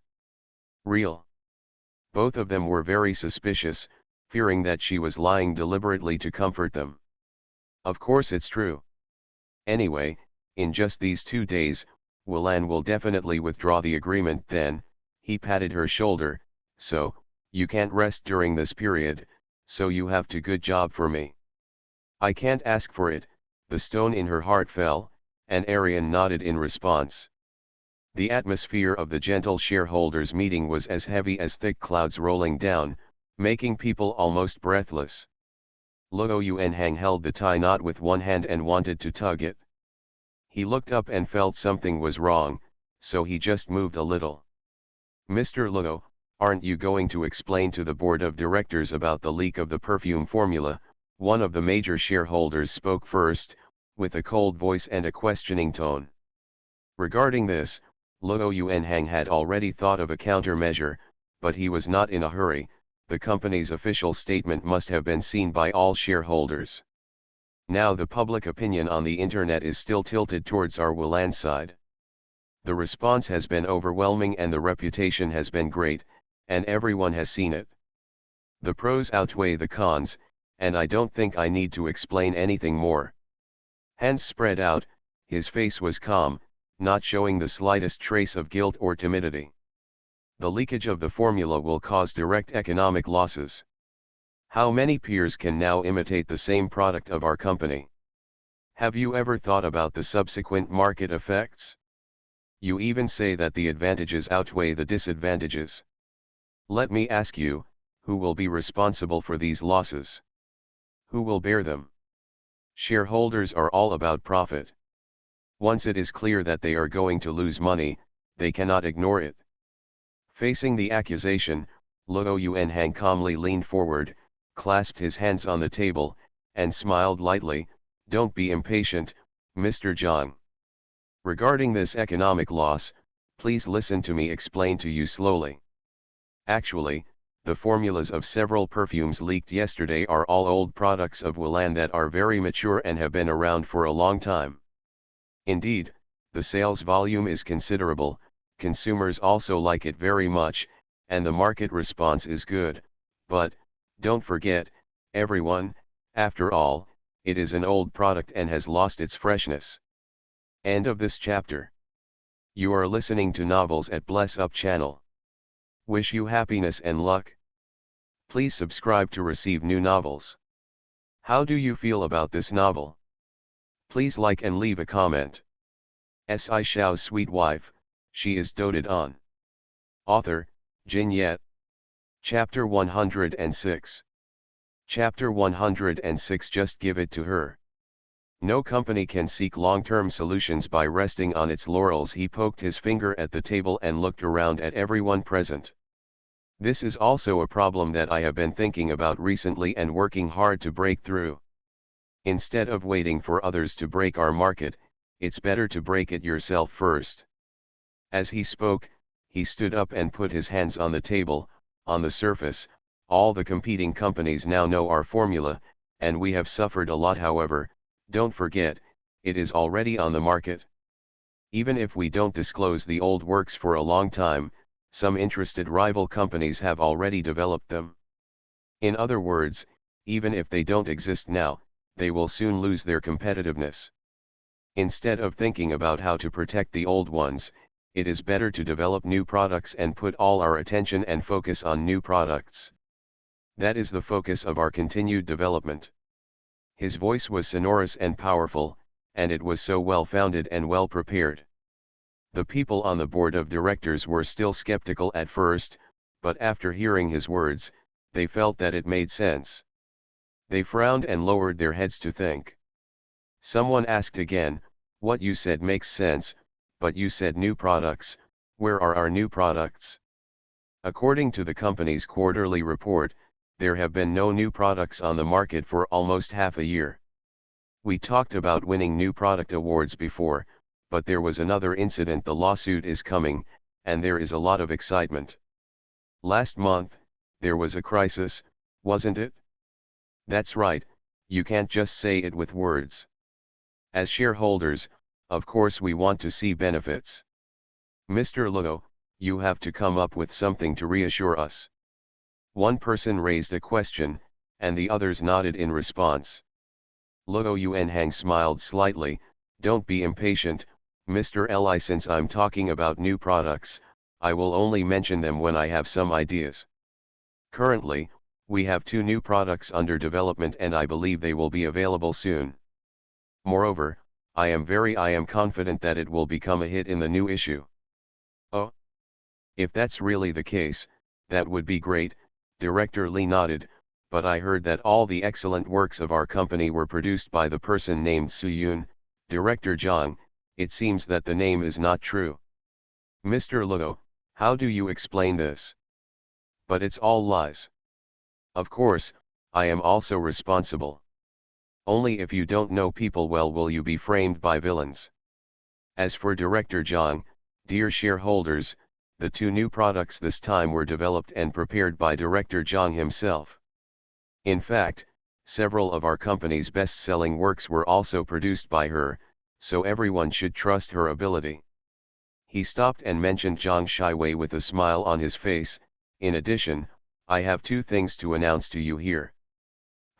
Real. Both of them were very suspicious, fearing that she was lying deliberately to comfort them. Of course it's true. Anyway, in just these 2 days, Wulan will definitely withdraw the agreement then. He patted her shoulder, so, you can't rest during this period, so you have to good job for me. I can't ask for it, The stone in her heart fell, and Arian nodded in response. The atmosphere of the gentle shareholders' meeting was as heavy as thick clouds rolling down, making people almost breathless. Luo Yuanhang held the tie knot with one hand and wanted to tug it. He looked up and felt something was wrong, so he just moved a little. Mr. Luo, aren't you going to explain to the board of directors about the leak of the perfume formula? One of the major shareholders spoke first, with a cold voice and a questioning tone. Regarding this, Luo Yuanhang had already thought of a countermeasure, but he was not in a hurry. The company's official statement must have been seen by all shareholders. Now the public opinion on the internet is still tilted towards our Wulan side. The response has been overwhelming and the reputation has been great, and everyone has seen it. The pros outweigh the cons, and I don't think I need to explain anything more. Hands spread out, his face was calm, not showing the slightest trace of guilt or timidity. The leakage of the formula will cause direct economic losses. How many peers can now imitate the same product of our company? Have you ever thought about the subsequent market effects? You even say that the advantages outweigh the disadvantages. Let me ask you, who will be responsible for these losses? Who will bear them? Shareholders are all about profit. Once it is clear that they are going to lose money, they cannot ignore it. Facing the accusation, Luo Yuanhang calmly leaned forward, clasped his hands on the table, and smiled lightly. Don't be impatient, Mr. Zhang. Regarding this economic loss, please listen to me explain to you slowly. Actually, the formulas of several perfumes leaked yesterday are all old products of Wulan that are very mature and have been around for a long time. Indeed, the sales volume is considerable, consumers also like it very much, and the market response is good, but, don't forget, everyone, after all, it is an old product and has lost its freshness. End of this chapter. You are listening to Novels at Bless Up channel. Wish you happiness and luck. Please subscribe to receive new novels. How do you feel about this novel? Please like and leave a comment. Shao's sweet wife, she is doted on. Author, Jin Yet. Chapter 106. Chapter 106. Just give it to her. No company can seek long-term solutions by resting on its laurels. He poked his finger at the table and looked around at everyone present. This is also a problem that I have been thinking about recently and working hard to break through. Instead of waiting for others to break our market, it's better to break it yourself first. As he spoke, he stood up and put his hands on the table. On the surface, all the competing companies now know our formula, and we have suffered a lot. However, don't forget, it is already on the market. Even if we don't disclose the old works for a long time, some interested rival companies have already developed them. In other words, even if they don't exist now, they will soon lose their competitiveness. Instead of thinking about how to protect the old ones, it is better to develop new products and put all our attention and focus on new products. That is the focus of our continued development. His voice was sonorous and powerful, and it was so well-founded and well-prepared. The people on the board of directors were still skeptical at first, but after hearing his words, they felt that it made sense. They frowned and lowered their heads to think. Someone asked again, "What you said makes sense, but you said new products. Where are our new products?" According to the company's quarterly report, there have been no new products on the market for almost half a year. We talked about winning new product awards before, but there was another incident. The lawsuit is coming, and there is a lot of excitement. Last month, there was a crisis, wasn't it? That's right, you can't just say it with words. As shareholders, of course we want to see benefits. Mr. Luo, you have to come up with something to reassure us. One person raised a question, and the others nodded in response. Luo Yuanhang smiled slightly. Don't be impatient, Mr. Li. Since I'm talking about new products, I will only mention them when I have some ideas. Currently, we have 2 new products under development and I believe they will be available soon. Moreover, I am confident that it will become a hit in the new issue. Oh, if that's really the case, that would be great, Director Lee nodded, but I heard that all the excellent works of our company were produced by the person named Soo-yoon. Director Jang, it seems that the name is not true. Mr. Luo, how do you explain this? But it's all lies. Of course, I am also responsible. Only if you don't know people well will you be framed by villains. As for Director Jang, dear shareholders, the two new products this time were developed and prepared by Director Jang himself. In fact, several of our company's best-selling works were also produced by her, so everyone should trust her ability. He stopped and mentioned Zhang Shiwei with a smile on his face. In addition, I have two things to announce to you here.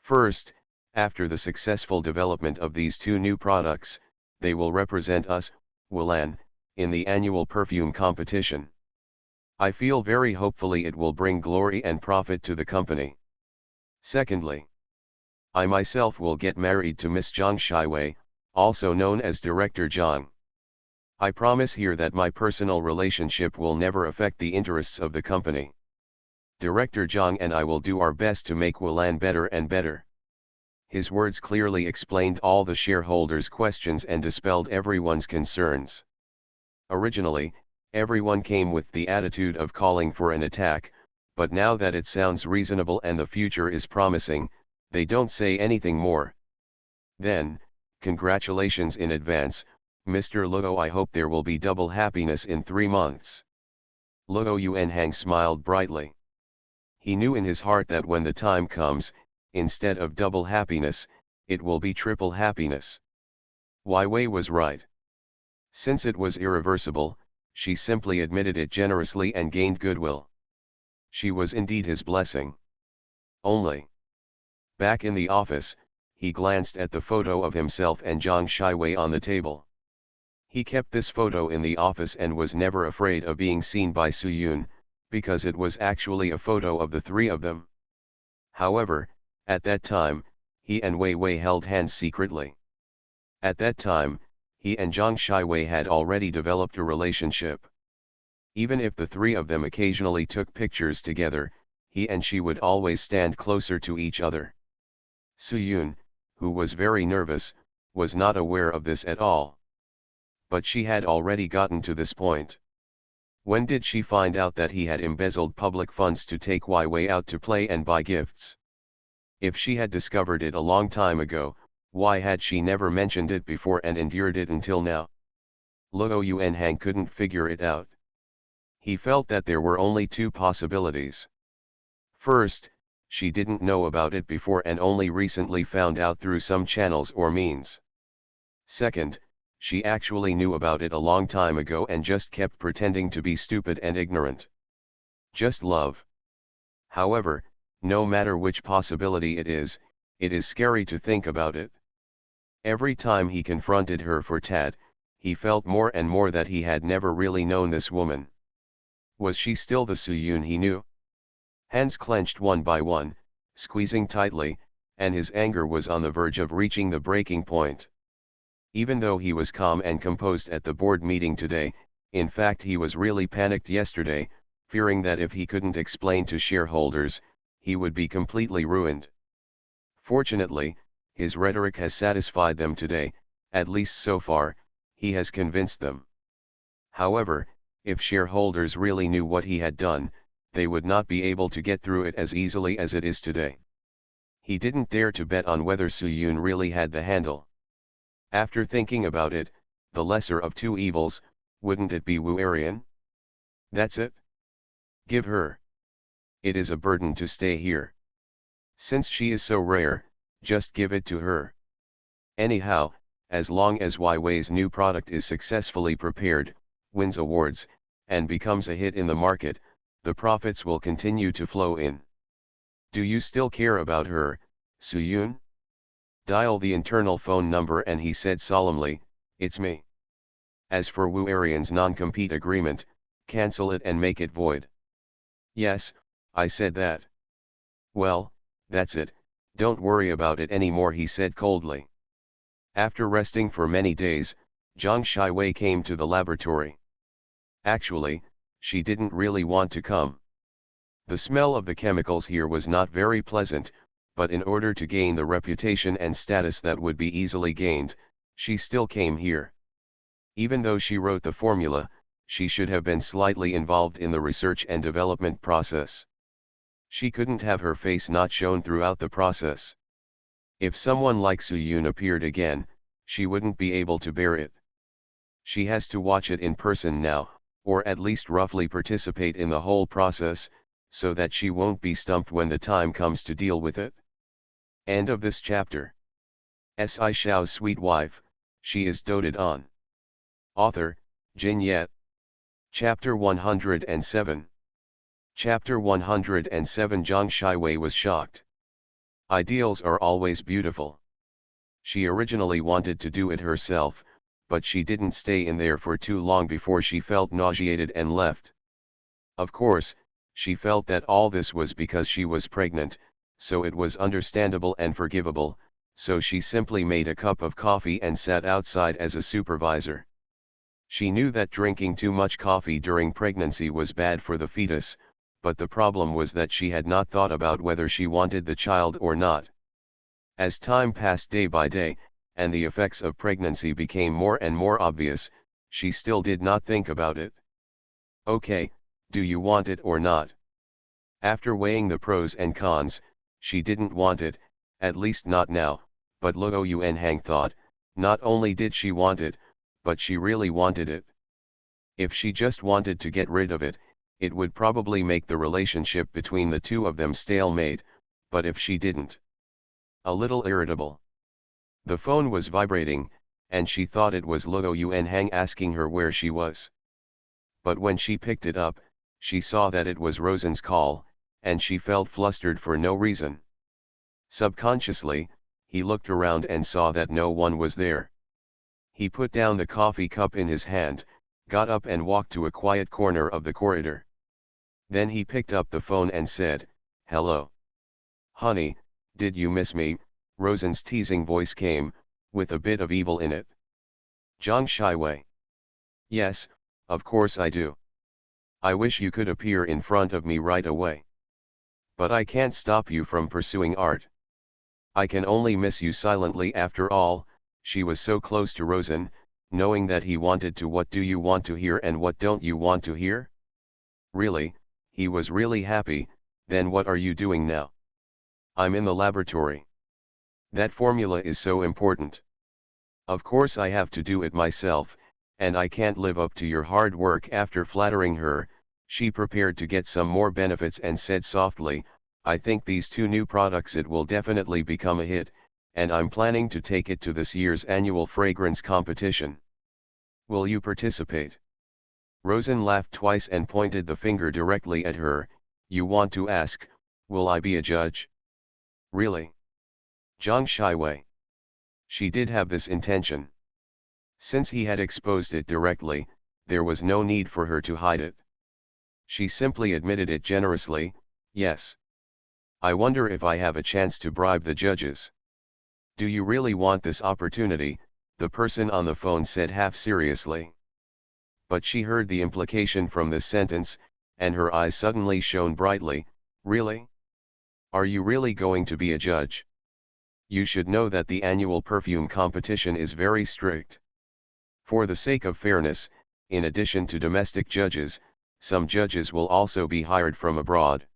First, after the successful development of these two new products, they will represent us, Wulan, in the annual perfume competition. I feel very hopefully it will bring glory and profit to the company. Secondly, I myself will get married to Miss Zhang Shiwei, also known as Director Zhang. I promise here that my personal relationship will never affect the interests of the company. Director Zhang and I will do our best to make Wulan better and better. His words clearly explained all the shareholders' questions and dispelled everyone's concerns. Originally, everyone came with the attitude of calling for an attack, but now that it sounds reasonable and the future is promising, they don't say anything more. Then, congratulations in advance, Mr. Luo. I hope there will be double happiness in 3 months. Luo Yuanhang smiled brightly. He knew in his heart that when the time comes, instead of double happiness, it will be triple happiness. Wei Wei was right. Since it was irreversible, she simply admitted it generously and gained goodwill. She was indeed his blessing. Only. Back in the office, he glanced at the photo of himself and Zhang Shiwei on the table. He kept this photo in the office and was never afraid of being seen by Soo-yoon, because it was actually a photo of the three of them. However, at that time, he and Wei Wei held hands secretly. At that time, he and Zhang Shiwei had already developed a relationship. Even if the three of them occasionally took pictures together, he and she would always stand closer to each other. Soo-yoon, who was very nervous, was not aware of this at all. But she had already gotten to this point. When did she find out that he had embezzled public funds to take Wei Wei out to play and buy gifts? If she had discovered it a long time ago, why had she never mentioned it before and endured it until now? Luo Yuanhang couldn't figure it out. He felt that there were only two possibilities. First, she didn't know about it before and only recently found out through some channels or means. Second, she actually knew about it a long time ago and just kept pretending to be stupid and ignorant. Just love. However, no matter which possibility it is scary to think about it. Every time he confronted her for Tad, he felt more and more that he had never really known this woman. Was she still the Soo-yoon he knew? Hands clenched one by one, squeezing tightly, and his anger was on the verge of reaching the breaking point. Even though he was calm and composed at the board meeting today, in fact he was really panicked yesterday, fearing that if he couldn't explain to shareholders, he would be completely ruined. Fortunately, his rhetoric has satisfied them today, at least so far, he has convinced them. However, if shareholders really knew what he had done, they would not be able to get through it as easily as it is today. He didn't dare to bet on whether Soo-yoon really had the handle. After thinking about it, the lesser of two evils, wouldn't it be Wu Arian? That's it. Give her. It is a burden to stay here. Since she is so rare, just give it to her. Anyhow, as long as Wei Wei's new product is successfully prepared, wins awards, and becomes a hit in the market, the profits will continue to flow in. Do you still care about her, Soo-yoon? Dial the internal phone number, and he said solemnly, it's me. As for Wu Arian's non-compete agreement, cancel it and make it void. Yes, I said that. Well, that's it, don't worry about it anymore, he said coldly. After resting for many days, Zhang Shiwei came to the laboratory. Actually, she didn't really want to come. The smell of the chemicals here was not very pleasant, but in order to gain the reputation and status that would be easily gained, she still came here. Even though she wrote the formula, she should have been slightly involved in the research and development process. She couldn't have her face not shown throughout the process. If someone like Su Yun appeared again, she wouldn't be able to bear it. She has to watch it in person now, or at least roughly participate in the whole process, so that she won't be stumped when the time comes to deal with it. End of this chapter. Si Shao's sweet wife, she is doted on. Author, Jin Yet. Chapter 107. Chapter 107. Zhang Shiwei was shocked. Ideals are always beautiful. She originally wanted to do it herself, but she didn't stay in there for too long before she felt nauseated and left. Of course, she felt that all this was because she was pregnant, so it was understandable and forgivable, so she simply made a cup of coffee and sat outside as a supervisor. She knew that drinking too much coffee during pregnancy was bad for the fetus, but the problem was that she had not thought about whether she wanted the child or not. As time passed day by day, and the effects of pregnancy became more and more obvious, she still did not think about it. Okay, do you want it or not? After weighing the pros and cons, she didn't want it, at least not now, but Luo Yuanhang thought, not only did she want it, but she really wanted it. If she just wanted to get rid of it, it would probably make the relationship between the two of them stalemate, but if she didn't. A little irritable. The phone was vibrating, and she thought it was Luo Yuanhang asking her where she was. But when she picked it up, she saw that it was Rosen's call, and she felt flustered for no reason. Subconsciously, he looked around and saw that no one was there. He put down the coffee cup in his hand, got up and walked to a quiet corner of the corridor. Then he picked up the phone and said, "Hello. Honey, did you miss me?" Rosen's teasing voice came, with a bit of evil in it. Zhang Shiwei. Yes, of course I do. I wish you could appear in front of me right away. But I can't stop you from pursuing art. I can only miss you silently after all. She was so close to Rosen, knowing that he wanted to. What do you want to hear and what don't you want to hear? Really, he was really happy. Then what are you doing now? I'm in the laboratory. That formula is so important. Of course I have to do it myself, and I can't live up to your hard work. After flattering her, she prepared to get some more benefits and said softly, I think these two new products, it will definitely become a hit, and I'm planning to take it to this year's annual fragrance competition. Will you participate? Rosen laughed twice and pointed the finger directly at her. You want to ask, will I be a judge? Really? Zhang Shiwei. She did have this intention. Since he had exposed it directly, there was no need for her to hide it. She simply admitted it generously, yes. I wonder if I have a chance to bribe the judges. Do you really want this opportunity? The person on the phone said half seriously. But she heard the implication from this sentence, and her eyes suddenly shone brightly. Really? Are you really going to be a judge? You should know that the annual perfume competition is very strict. For the sake of fairness, in addition to domestic judges, some judges will also be hired from abroad.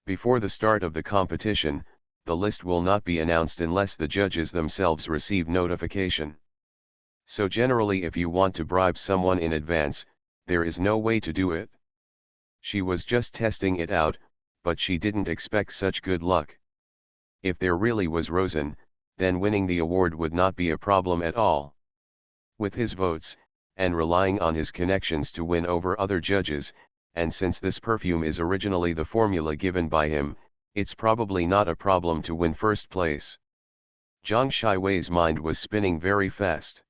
Before the start of the competition, the list will not be announced unless the judges themselves receive notification. So generally, if you want to bribe someone in advance, there is no way to do it. She was just testing it out, but she didn't expect such good luck. If there really was Rosen, then winning the award would not be a problem at all. With his votes, and relying on his connections to win over other judges, and since this perfume is originally the formula given by him, it's probably not a problem to win first place. Zhang Shiwei's mind was spinning very fast.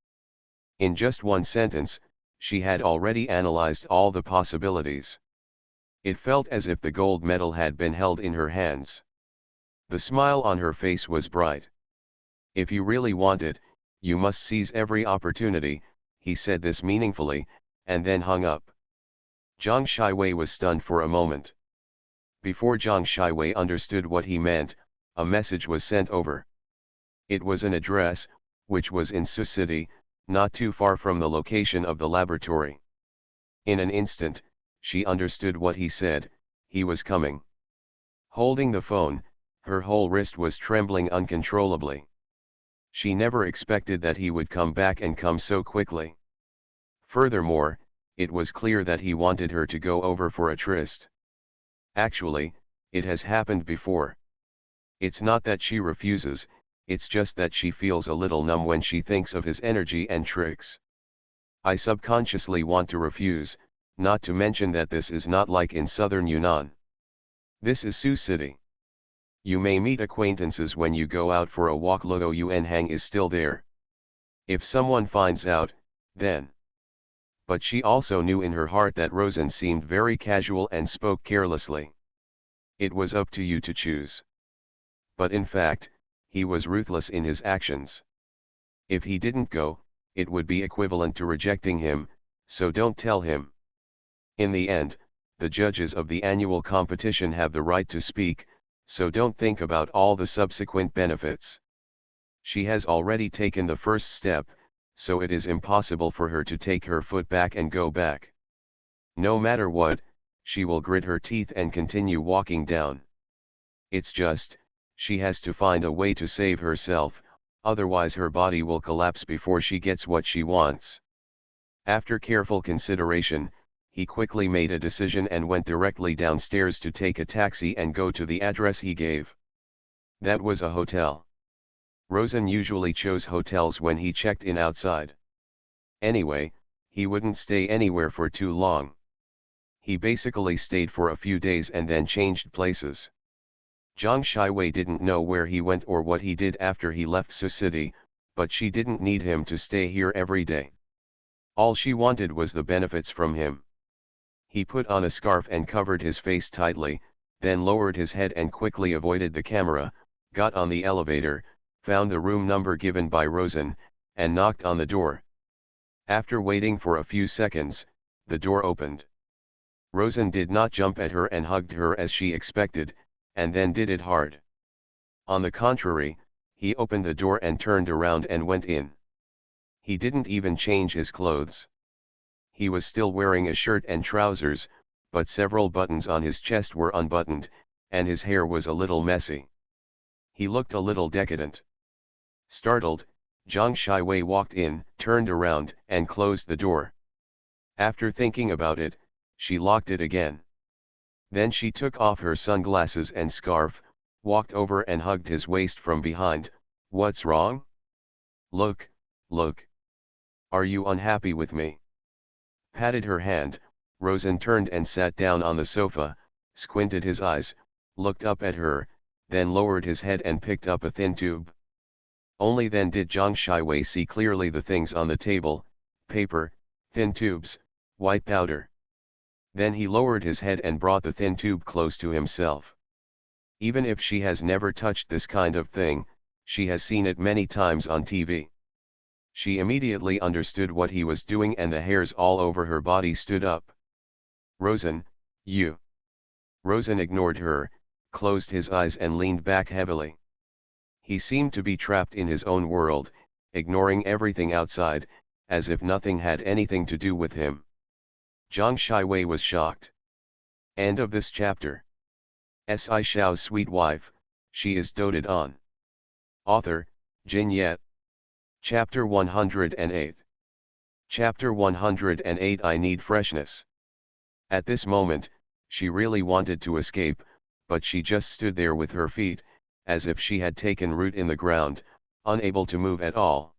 In just one sentence, she had already analyzed all the possibilities. It felt as if the gold medal had been held in her hands. The smile on her face was bright. If you really want it, You must seize every opportunity, he said this meaningfully, and then hung up. Zhang Shiwei was stunned for a moment. Before Zhang Shiwei understood what he meant, a message was sent over. It was an address, which was in Su City, not too far from the location of the laboratory. In an instant, she understood what he said. He was coming. Holding the phone, her whole wrist was trembling uncontrollably. She never expected that he would come back and come so quickly. Furthermore, it was clear that he wanted her to go over for a tryst. Actually, it has happened before. It's not that she refuses, it's just that she feels a little numb when she thinks of his energy and tricks. I subconsciously want to refuse, not to mention that this is not like in southern Yunnan. This is Sioux City. You may meet acquaintances when you go out for a walk. Luo Yuan Hang is still there. If someone finds out, then. But she also knew in her heart that Rosen seemed very casual and spoke carelessly. It was up to you to choose. But in fact, he was ruthless in his actions. If he didn't go, it would be equivalent to rejecting him, so don't tell him. In the end, the judges of the annual competition have the right to speak, so don't think about all the subsequent benefits. She has already taken the first step, so it is impossible for her to take her foot back and go back. No matter what, she will grit her teeth and continue walking down. It's just, she has to find a way to save herself, otherwise her body will collapse before she gets what she wants. After careful consideration, he quickly made a decision and went directly downstairs to take a taxi and go to the address he gave. That was a hotel. Rosen usually chose hotels when he checked in outside. Anyway, he wouldn't stay anywhere for too long. He basically stayed for a few days and then changed places. Zhang Shiwei didn't know where he went or what he did after he left Su City, but she didn't need him to stay here every day. All she wanted was the benefits from him. He put on a scarf and covered his face tightly, then lowered his head and quickly avoided the camera, got on the elevator, found the room number given by Rosen, and knocked on the door. After waiting for a few seconds, the door opened. Rosen did not jump at her and hugged her as she expected, and then did it hard. On the contrary, he opened the door and turned around and went in. He didn't even change his clothes. He was still wearing a shirt and trousers, but several buttons on his chest were unbuttoned, and his hair was a little messy. He looked a little decadent. Startled, Zhang Shiwei walked in, turned around, and closed the door. After thinking about it, she locked it again. Then she took off her sunglasses and scarf, walked over and hugged his waist from behind. What's wrong? Look, look. Are you unhappy with me? Patted her hand, Rosen turned and sat down on the sofa, squinted his eyes, looked up at her, then lowered his head and picked up a thin tube. Only then did Zhang Shiwei see clearly the things on the table: paper, thin tubes, white powder. Then he lowered his head and brought the thin tube close to himself. Even if she has never touched this kind of thing, she has seen it many times on TV. She immediately understood what he was doing and the hairs all over her body stood up. Rosen, you. Rosen ignored her, closed his eyes and leaned back heavily. He seemed to be trapped in his own world, ignoring everything outside, as if nothing had anything to do with him. Zhang Shiwei was shocked. End of this chapter. Shao's sweet wife, she is doted on. Author, Jin Yet. Chapter 108. Chapter 108. I need freshness. At this moment, she really wanted to escape, but she just stood there with her feet, as if she had taken root in the ground, unable to move at all.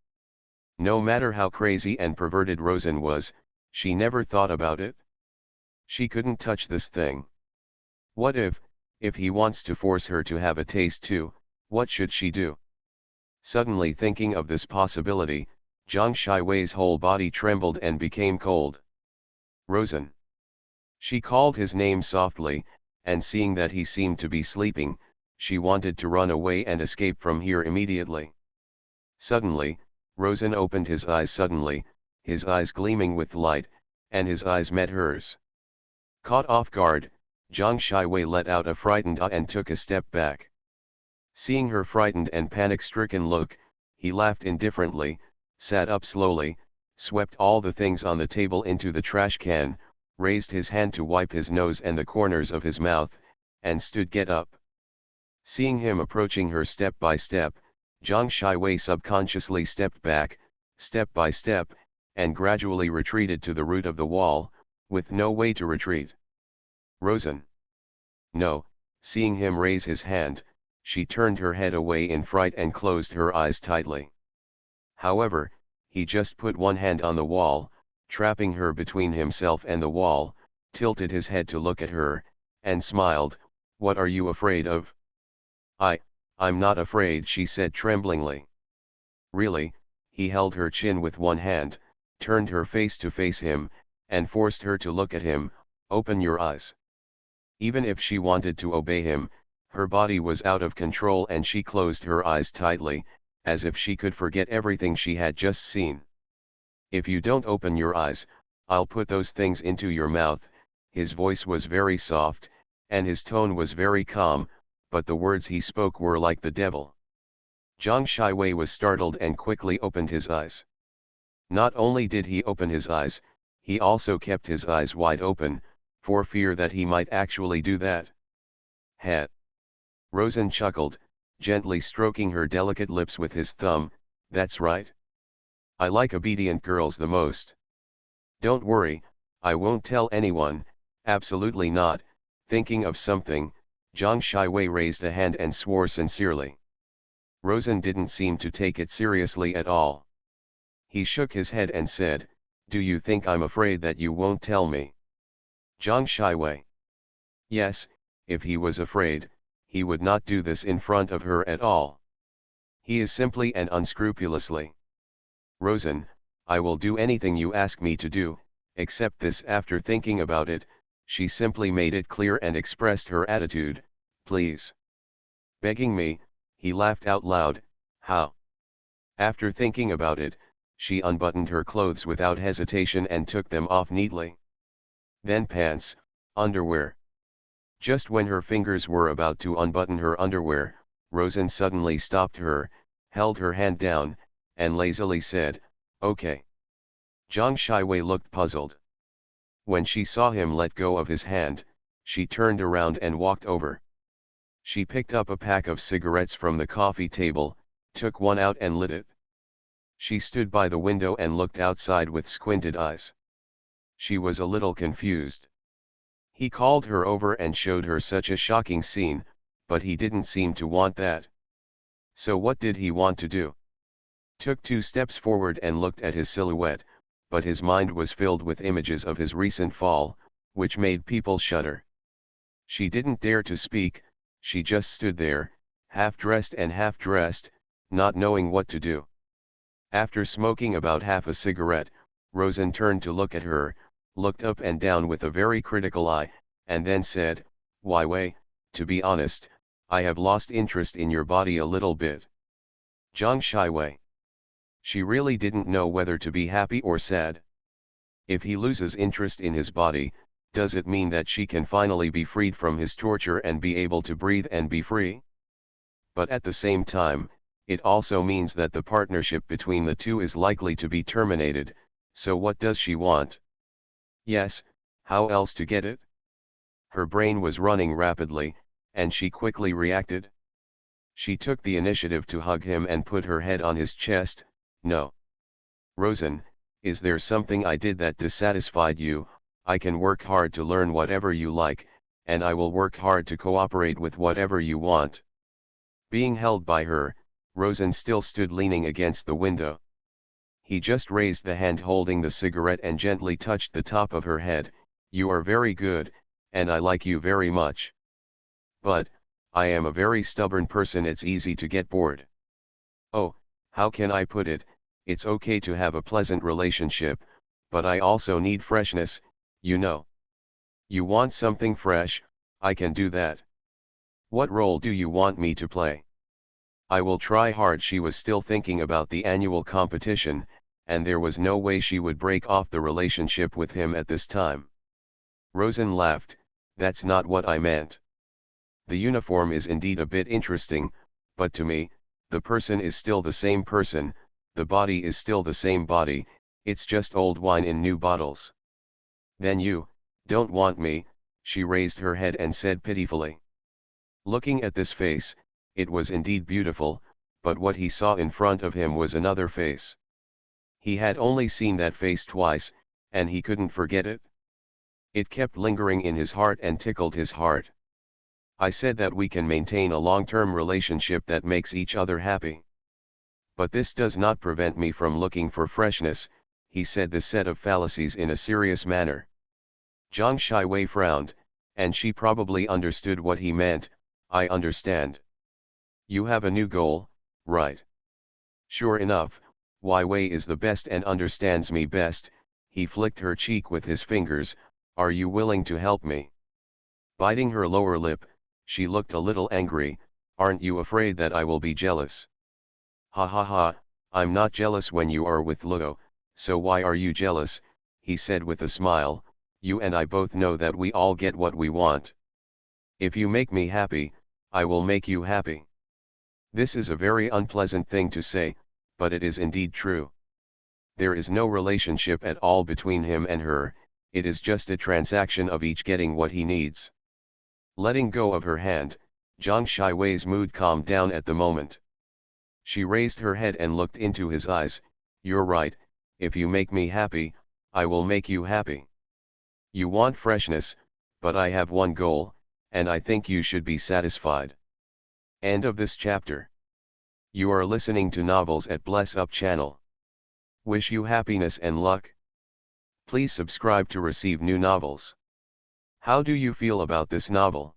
No matter how crazy and perverted Rosen was, she never thought about it. She couldn't touch this thing. What if he wants to force her to have a taste too, what should she do? Suddenly thinking of this possibility, Zhang Shiwei's whole body trembled and became cold. Rosen. She called his name softly, and seeing that he seemed to be sleeping, she wanted to run away and escape from here immediately. Suddenly, Rosen opened his eyes suddenly, his eyes gleaming with light, and his eyes met hers. Caught off guard, Zhang Shiwei let out a frightened ah and took a step back. Seeing her frightened and panic-stricken look, he laughed indifferently, sat up slowly, swept all the things on the table into the trash can, raised his hand to wipe his nose and the corners of his mouth, and stood get up. Seeing him approaching her step by step, Zhang Shiwei subconsciously stepped back, step by step, and gradually retreated to the root of the wall, with no way to retreat. Rosen. No, seeing him raise his hand, she turned her head away in fright and closed her eyes tightly. However, he just put one hand on the wall, trapping her between himself and the wall, tilted his head to look at her, and smiled. "What are you afraid of?" I'm not afraid," she said tremblingly. Really, he held her chin with one hand, turned her face to face him, and forced her to look at him. "Open your eyes." Even if she wanted to obey him, her body was out of control and she closed her eyes tightly, as if she could forget everything she had just seen. "If you don't open your eyes, I'll put those things into your mouth." His voice was very soft, and his tone was very calm, but the words he spoke were like the devil. Zhang Shiwei was startled and quickly opened his eyes. Not only did he open his eyes, he also kept his eyes wide open, for fear that he might actually do that. "Het." Rosen chuckled, gently stroking her delicate lips with his thumb. "That's right. I like obedient girls the most. Don't worry, I won't tell anyone." "Absolutely not." Thinking of something, Zhang Shiwei raised a hand and swore sincerely. Rosen didn't seem to take it seriously at all. He shook his head and said, "Do you think I'm afraid that you won't tell me?" Zhang Shiwei. Yes, if he was afraid, he would not do this in front of her at all. He is simply and unscrupulously. "Rosen, I will do anything you ask me to do, except this." After thinking about it, she simply made it clear and expressed her attitude. "Please." "Begging me?" He laughed out loud. "How?" After thinking about it, she unbuttoned her clothes without hesitation and took them off neatly. Then pants, underwear. Just when her fingers were about to unbutton her underwear, Rosen suddenly stopped her, held her hand down, and lazily said, "Okay." Zhang Shiwei looked puzzled. When she saw him let go of his hand, she turned around and walked over. She picked up a pack of cigarettes from the coffee table, took one out and lit it. She stood by the window and looked outside with squinted eyes. She was a little confused. He called her over and showed her such a shocking scene, but he didn't seem to want that. So what did he want to do? Took 2 steps forward and looked at his silhouette, but his mind was filled with images of his recent fall, which made people shudder. She didn't dare to speak, she just stood there, half-dressed and half-dressed, not knowing what to do. After smoking about half a cigarette, Rosen turned to look at her, looked up and down with a very critical eye, and then said, "Why Wei, to be honest, I have lost interest in your body a little bit." Zhang Shiwei. She really didn't know whether to be happy or sad. If he loses interest in his body, does it mean that she can finally be freed from his torture and be able to breathe and be free? But at the same time, it also means that the partnership between the two is likely to be terminated. So what does she want? Yes, how else to get it? Her brain was running rapidly, and she quickly reacted. She took the initiative to hug him and put her head on his chest. "No. Rosen, is there something I did that dissatisfied you? I can work hard to learn whatever you like, and I will work hard to cooperate with whatever you want." Being held by her, Rosen still stood leaning against the window. He just raised the hand holding the cigarette and gently touched the top of her head. "You are very good, and I like you very much. But, I am a very stubborn person, it's easy to get bored. Oh, how can I put it, it's okay to have a pleasant relationship, but I also need freshness, you know. You want something fresh, I can do that. What role do you want me to play?" I will try hard. She was still thinking about the annual competition, and there was no way she would break off the relationship with him at this time. Rosen laughed, that's not what I meant. The uniform is indeed a bit interesting, but to me, the person is still the same person, the body is still the same body, it's just old wine in new bottles. Then you don't want me, she raised her head and said pitifully. Looking at this face, it was indeed beautiful, but what he saw in front of him was another face. He had only seen that face twice, and he couldn't forget it. It kept lingering in his heart and tickled his heart. I said that we can maintain a long-term relationship that makes each other happy. But this does not prevent me from looking for freshness, he said this set of fallacies in a serious manner. Zhang Shiwei frowned, and she probably understood what he meant. I understand. You have a new goal, right? Sure enough, Wei Wei is the best and understands me best, he flicked her cheek with his fingers, are you willing to help me? Biting her lower lip, she looked a little angry, aren't you afraid that I will be jealous? Ha ha ha, I'm not jealous when you are with Luo, so why are you jealous, he said with a smile, you and I both know that we all get what we want. If you make me happy, I will make you happy. This is a very unpleasant thing to say, but it is indeed true. There is no relationship at all between him and her, it is just a transaction of each getting what he needs. Letting go of her hand, Zhang Shiwei's mood calmed down at the moment. She raised her head and looked into his eyes, you're right, if you make me happy, I will make you happy. You want freshness, but I have one goal, and I think you should be satisfied. End of this chapter. You are listening to Novels at Bless Up channel. Wish you happiness and luck. Please subscribe to receive new novels. How do you feel about this novel?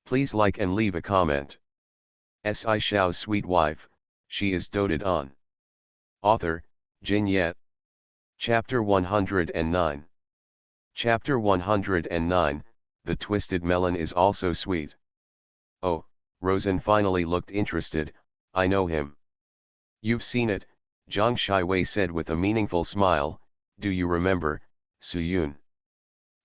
Please like and leave a comment. Shao's sweet wife, she is doted on. Author, Jin Yet. Chapter 109. Chapter 109, The Twisted Melon is also sweet. Oh, Rosen finally looked interested, I know him. You've seen it, Zhang Shiwei said with a meaningful smile, do you remember, Suyun?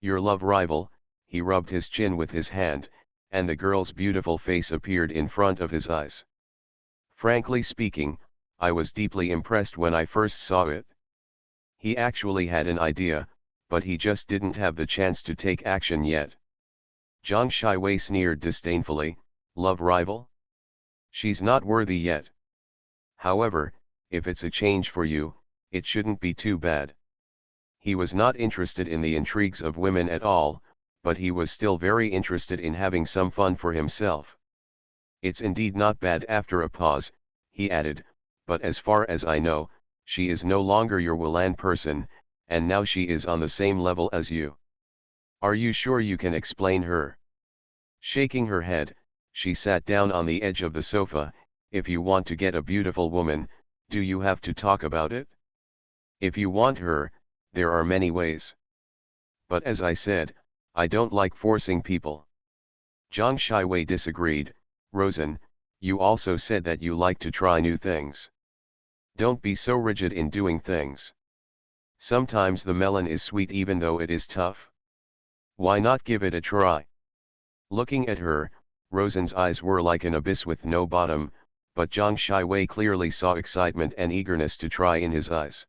Your love rival, he rubbed his chin with his hand, and the girl's beautiful face appeared in front of his eyes. Frankly speaking, I was deeply impressed when I first saw it. He actually had an idea, but he just didn't have the chance to take action yet. Zhang Shiwei sneered disdainfully, love rival? She's not worthy yet. However, if it's a change for you, it shouldn't be too bad. He was not interested in the intrigues of women at all, but he was still very interested in having some fun for himself. It's indeed not bad. After a pause, he added, but as far as I know, she is no longer your Wulan person, and now she is on the same level as you. Are you sure you can explain her? Shaking her head, she sat down on the edge of the sofa. If you want to get a beautiful woman, do you have to talk about it? If you want her, there are many ways. But as I said, I don't like forcing people. Zhang Shiwei disagreed, Rosen, you also said that you like to try new things. Don't be so rigid in doing things. Sometimes the melon is sweet even though it is tough. Why not give it a try? Looking at her, Rosen's eyes were like an abyss with no bottom, but Zhang Shiwei clearly saw excitement and eagerness to try in his eyes.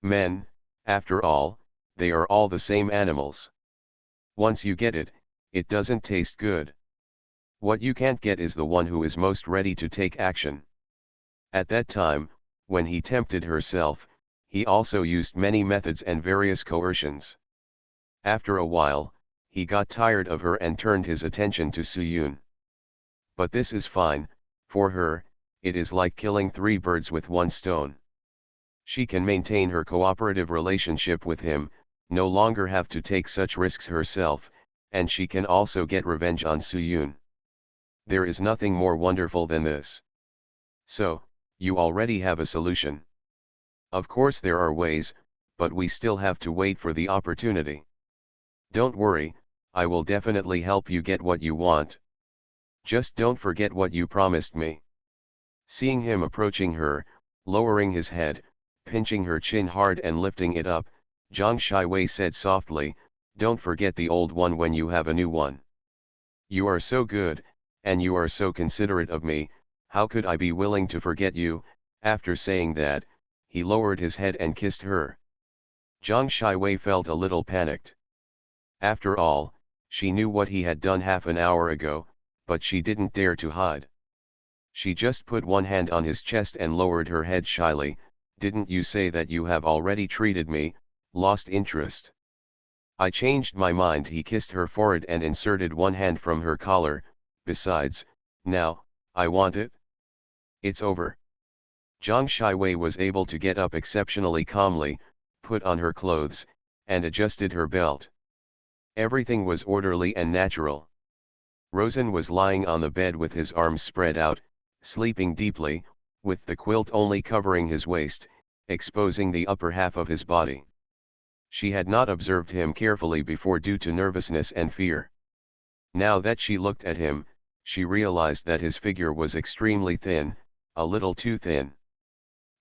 Men, after all, they are all the same animals. Once you get it, it doesn't taste good. What you can't get is the one who is most ready to take action. At that time, when he tempted herself, he also used many methods and various coercions. After a while, he got tired of her and turned his attention to Suyun. But this is fine, for her, it is like killing 3 birds with 1 stone. She can maintain her cooperative relationship with him, no longer have to take such risks herself, and she can also get revenge on Suyun. There is nothing more wonderful than this. So, you already have a solution. Of course there are ways, but we still have to wait for the opportunity. Don't worry, I will definitely help you get what you want. Just don't forget what you promised me. Seeing him approaching her, lowering his head, pinching her chin hard and lifting it up, Zhang Shiwei said softly, "Don't forget the old one when you have a new one. You are so good, and you are so considerate of me, how could I be willing to forget you?" After saying that, he lowered his head and kissed her. Zhang Shiwei felt a little panicked. After all, she knew what he had done half an hour ago, but she didn't dare to hide. She just put one hand on his chest and lowered her head shyly. "Didn't you say that you have already treated me, lost interest?" "I changed my mind." He kissed her forehead and inserted one hand from her collar. "Besides, now, I want it. It's over." Zhang Shiwei was able to get up exceptionally calmly, put on her clothes, and adjusted her belt. Everything was orderly and natural. Rosen was lying on the bed with his arms spread out, sleeping deeply, with the quilt only covering his waist, exposing the upper half of his body. She had not observed him carefully before due to nervousness and fear. Now that she looked at him, she realized that his figure was extremely thin, a little too thin.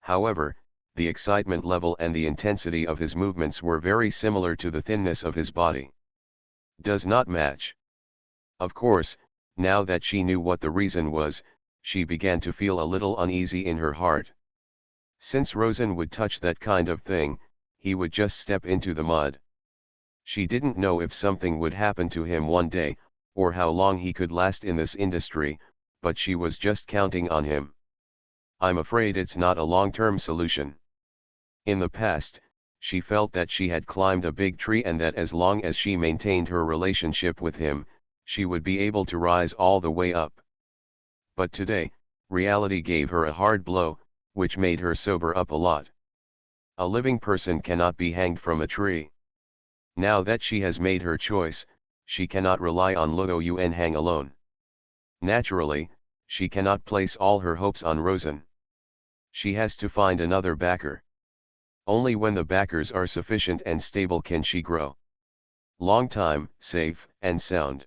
However, the excitement level and the intensity of his movements were very similar to the thinness of his body. Does not match. Of course, now that she knew what the reason was, she began to feel a little uneasy in her heart. Since Rosen would touch that kind of thing, he would just step into the mud. She didn't know if something would happen to him one day, or how long he could last in this industry, but she was just counting on him. "I'm afraid it's not a long-term solution." In the past, she felt that she had climbed a big tree and that as long as she maintained her relationship with him, she would be able to rise all the way up. But today, reality gave her a hard blow, which made her sober up a lot. A living person cannot be hanged from a tree. Now that she has made her choice, she cannot rely on Luo Yuanhang alone. Naturally, she cannot place all her hopes on Rosen. She has to find another backer. Only when the backers are sufficient and stable can she grow long time, safe and sound.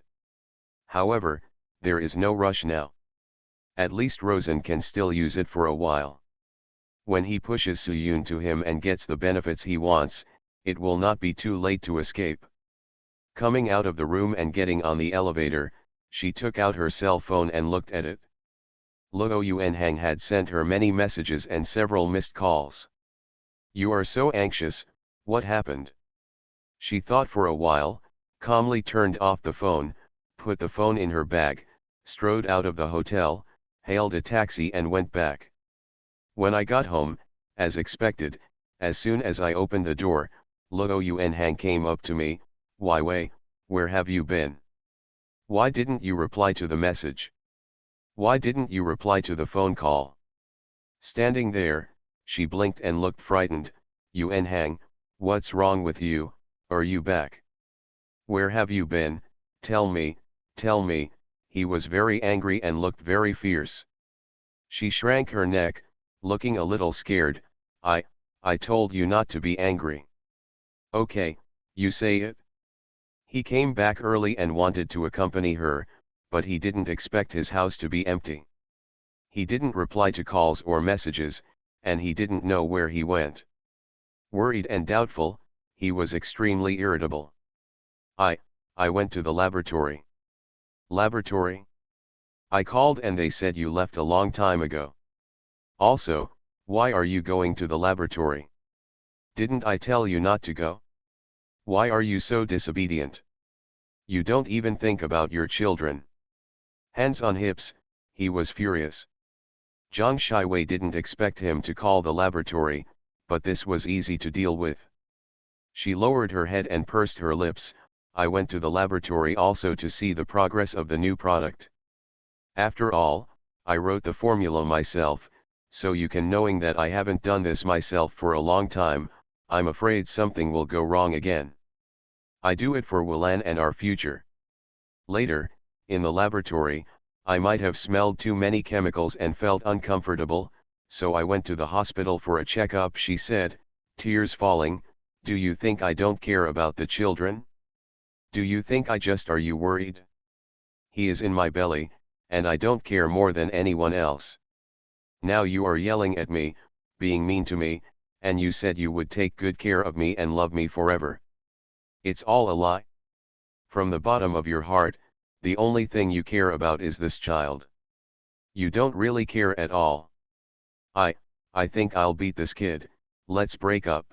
However, there is no rush now. At least Rosen can still use it for a while. When he pushes Suyun to him and gets the benefits he wants, it will not be too late to escape. Coming out of the room and getting on the elevator, she took out her cell phone and looked at it. Luo Yuanhang had sent her many messages and several missed calls. "You are so anxious, what happened?" She thought for a while, calmly turned off the phone, put the phone in her bag, strode out of the hotel, hailed a taxi and went back. When I got home, as expected, as soon as I opened the door, Luo Yuanhang came up to me. "Wai Wei, where have you been? Why didn't you reply to the message? Why didn't you reply to the phone call?" Standing there, she blinked and looked frightened. "Yuanhang, what's wrong with you? Are you back? Where have you been? Tell me, tell me." He was very angry and looked very fierce. She shrank her neck, looking a little scared. I told you not to be angry." "Okay, you say it." He came back early and wanted to accompany her, but he didn't expect his house to be empty. He didn't reply to calls or messages, and he didn't know where he went. Worried and doubtful, he was extremely irritable. I went to the laboratory." "Laboratory? I called and they said you left a long time ago. Also, why are you going to the laboratory? Didn't I tell you not to go? Why are you so disobedient? You don't even think about your children." Hands on hips, he was furious. Zhang Shiwei didn't expect him to call the laboratory, but this was easy to deal with. She lowered her head and pursed her lips. "I went to the laboratory also to see the progress of the new product. After all, I wrote the formula myself, so you can knowing that I haven't done this myself for a long time, I'm afraid something will go wrong again. I do it for Wulan and our future. Later, in the laboratory, I might have smelled too many chemicals and felt uncomfortable, so I went to the hospital for a checkup," she said, tears falling. "Do you think I don't care about the children? Do you think I just are you worried? He is in my belly, and I don't care more than anyone else." Now you are yelling at me, being mean to me, and you said you would take good care of me and love me forever. It's all a lie. From the bottom of your heart, the only thing you care about is this child. You don't really care at all. I, I think I'll beat this kid, let's break up.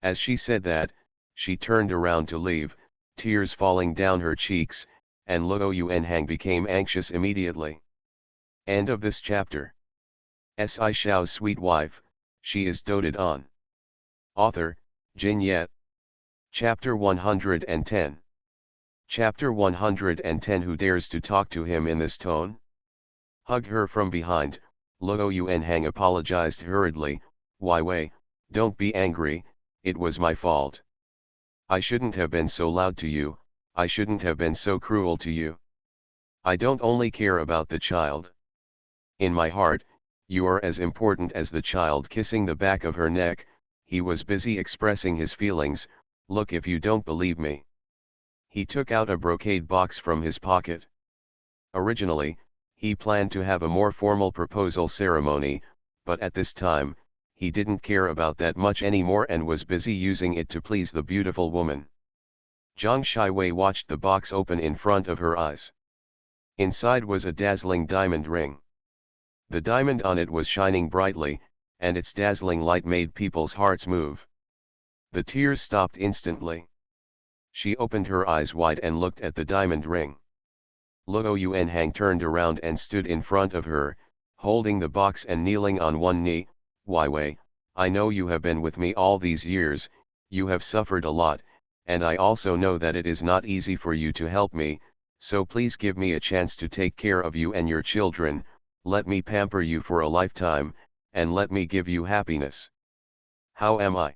As she said that, she turned around to leave, tears falling down her cheeks, and Luo Yuanhang became anxious immediately. End of this chapter. Si Shao's sweet wife, she is doted on. Author, Jin Yet. Chapter 110. Chapter 110. Who dares to talk to him in this tone? Hug her from behind. Luo Yuanhang apologized hurriedly. Wai Wei, don't be angry, it was my fault. I shouldn't have been so loud to you, I shouldn't have been so cruel to you. I don't only care about the child. In my heart, you are as important as the child. Kissing the back of her neck, he was busy expressing his feelings. Look, if you don't believe me. He took out a brocade box from his pocket. Originally, he planned to have a more formal proposal ceremony, but at this time, he didn't care about that much anymore and was busy using it to please the beautiful woman. Zhang Shiwei watched the box open in front of her eyes. Inside was a dazzling diamond ring. The diamond on it was shining brightly, and its dazzling light made people's hearts move. The tears stopped instantly. She opened her eyes wide and looked at the diamond ring. Luo Yuanhang turned around and stood in front of her, holding the box and kneeling on one knee. Wai Wei, I know you have been with me all these years, you have suffered a lot, and I also know that it is not easy for you to help me, so please give me a chance to take care of you and your children, let me pamper you for a lifetime, and let me give you happiness. How am I?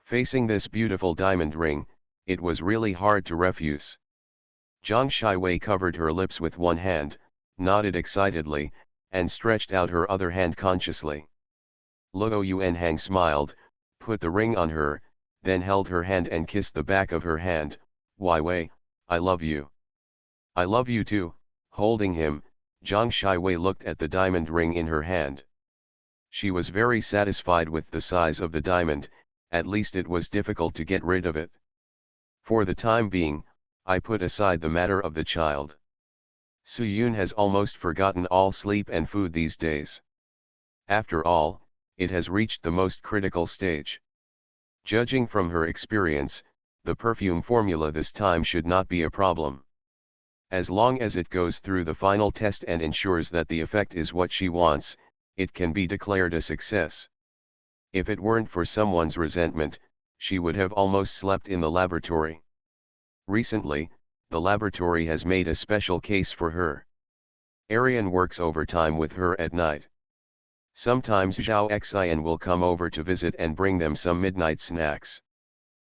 Facing this beautiful diamond ring, it was really hard to refuse. Zhang Shiwei covered her lips with one hand, nodded excitedly, and stretched out her other hand consciously. Luo Yuanhang smiled, put the ring on her, then held her hand and kissed the back of her hand. Wai Wei, I love you. I love you too. Holding him, Zhang Shiwei looked at the diamond ring in her hand. She was very satisfied with the size of the diamond, at least it was difficult to get rid of it. For the time being, I put aside the matter of the child. Suyun has almost forgotten all sleep and food these days. After all, it has reached the most critical stage. Judging from her experience, the perfume formula this time should not be a problem. As long as it goes through the final test and ensures that the effect is what she wants, it can be declared a success. If it weren't for someone's resentment, she would have almost slept in the laboratory. Recently, the laboratory has made a special case for her. Arian works overtime with her at night. Sometimes Zhao Xian will come over to visit and bring them some midnight snacks.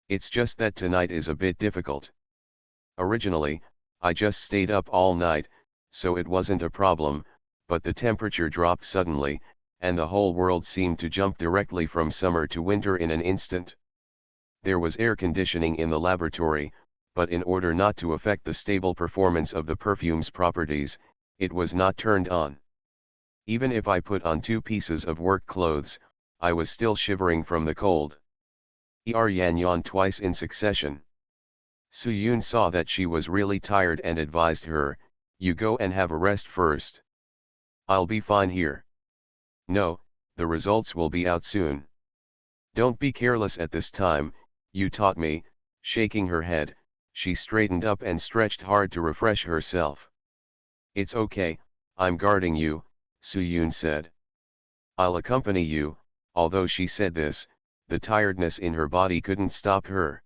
It's just that tonight is a bit difficult. Originally, I just stayed up all night, so it wasn't a problem, but the temperature dropped suddenly, and the whole world seemed to jump directly from summer to winter in an instant. There was air conditioning in the laboratory, but in order not to affect the stable performance of the perfume's properties, it was not turned on. Even if I put on 2 pieces of work clothes, I was still shivering from the cold. Yan yawned twice in succession. Suyun saw that she was really tired and advised her, you go and have a rest first. I'll be fine here. No, the results will be out soon. Don't be careless at this time, you taught me. Shaking her head, she straightened up and stretched hard to refresh herself. It's okay, I'm guarding you, Suyun said. I'll accompany you. Although she said this, the tiredness in her body couldn't stop her.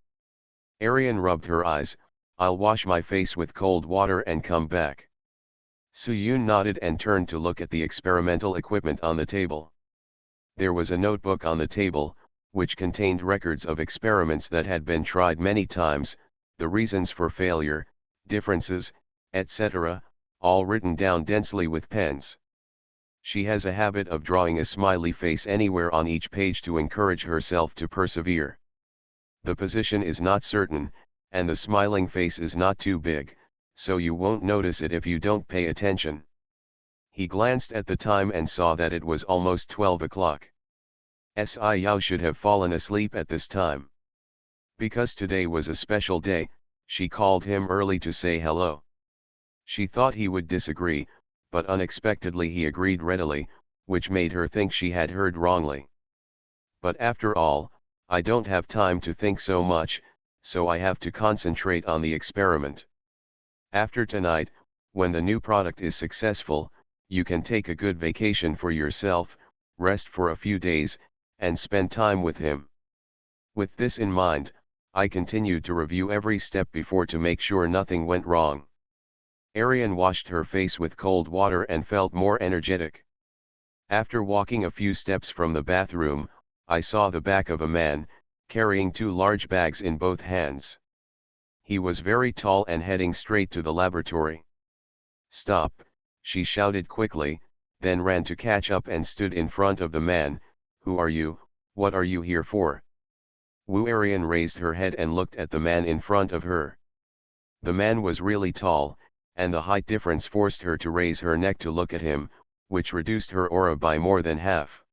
Arian rubbed her eyes. I'll wash my face with cold water and come back. Suyun nodded and turned to look at the experimental equipment on the table. There was a notebook on the table, which contained records of experiments that had been tried many times, the reasons for failure, differences, etc., all written down densely with pens. She has a habit of drawing a smiley face anywhere on each page to encourage herself to persevere. The position is not certain, and the smiling face is not too big, so you won't notice it if you don't pay attention. He glanced at the time and saw that it was almost 12 o'clock. Yao should have fallen asleep at this time. Because today was a special day, she called him early to say hello. She thought he would disagree, but unexpectedly he agreed readily, which made her think she had heard wrongly. But after all, I don't have time to think so much, so I have to concentrate on the experiment. After tonight, when the new product is successful, you can take a good vacation for yourself, rest for a few days, and spend time with him. With this in mind, I continued to review every step before to make sure nothing went wrong. Arian washed her face with cold water and felt more energetic. After walking a few steps from the bathroom, I saw the back of a man, carrying two large bags in both hands. He was very tall and heading straight to the laboratory. "Stop," she shouted quickly, then ran to catch up and stood in front of the man. "Who are you? What are you here for?" Wu Arian raised her head and looked at the man in front of her. The man was really tall, and the height difference forced her to raise her neck to look at him, which reduced her aura by more than half.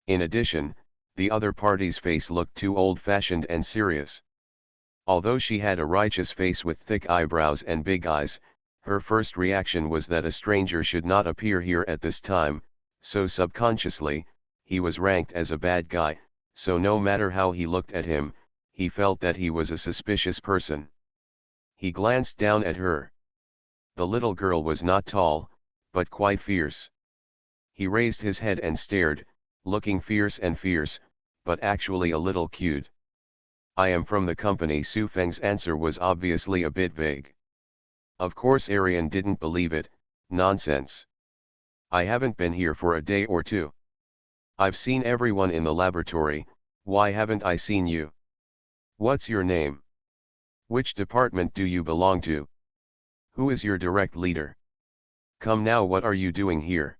In addition, the other party's face looked too old-fashioned and serious. Although she had a righteous face with thick eyebrows and big eyes, her first reaction was that a stranger should not appear here at this time, so subconsciously, he was ranked as a bad guy, so no matter how he looked at him, he felt that he was a suspicious person. He glanced down at her. The little girl was not tall, but quite fierce. He raised his head and stared, looking fierce and fierce, but actually a little cute. "I am from the company." Su Feng's answer was obviously a bit vague. Of course Arian didn't believe it. "Nonsense. I haven't been here for a day or two. I've seen everyone in the laboratory, why haven't I seen you? What's your name? Which department do you belong to? Who is your direct leader? Come now, what are you doing here?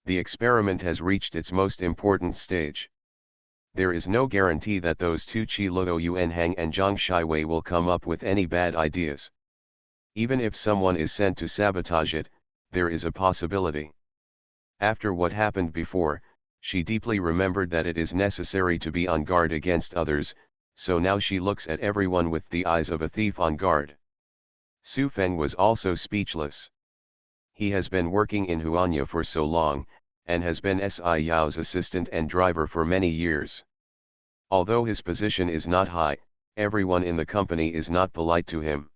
The experiment has reached its most important stage. There is no guarantee that those two Qi Luo Yuanhang and Zhang Shiwei will come up with any bad ideas. Even if someone is sent to sabotage it, there is a possibility." After what happened before, she deeply remembered that it is necessary to be on guard against others, so now she looks at everyone with the eyes of a thief on guard. Su Feng was also speechless. He has been working in Huanya for so long, and has been Si Yao's assistant and driver for many years. Although his position is not high, everyone in the company is not polite to him.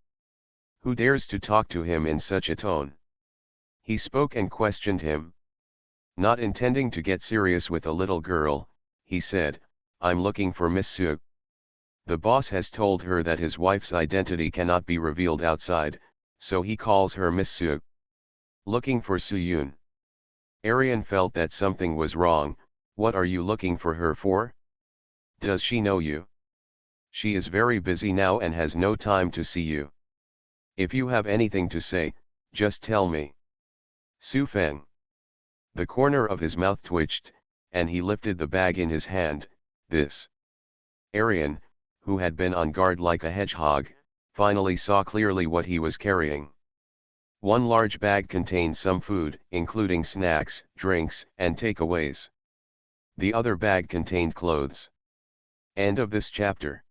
Who dares to talk to him in such a tone? He spoke and questioned him. Not intending to get serious with a little girl, he said, "I'm looking for Miss Su. The boss has told her that his wife's identity cannot be revealed outside, so he calls her Miss Su." "Looking for Su Yun?" Arian felt that something was wrong. "What are you looking for her for? Does she know you? She is very busy now and has no time to see you. If you have anything to say, just tell me." "Su Feng." The corner of his mouth twitched, and he lifted the bag in his hand. "This." Arian, who had been on guard like a hedgehog, finally saw clearly what he was carrying. One large bag contained some food, including snacks, drinks, and takeaways. The other bag contained clothes. End of this chapter.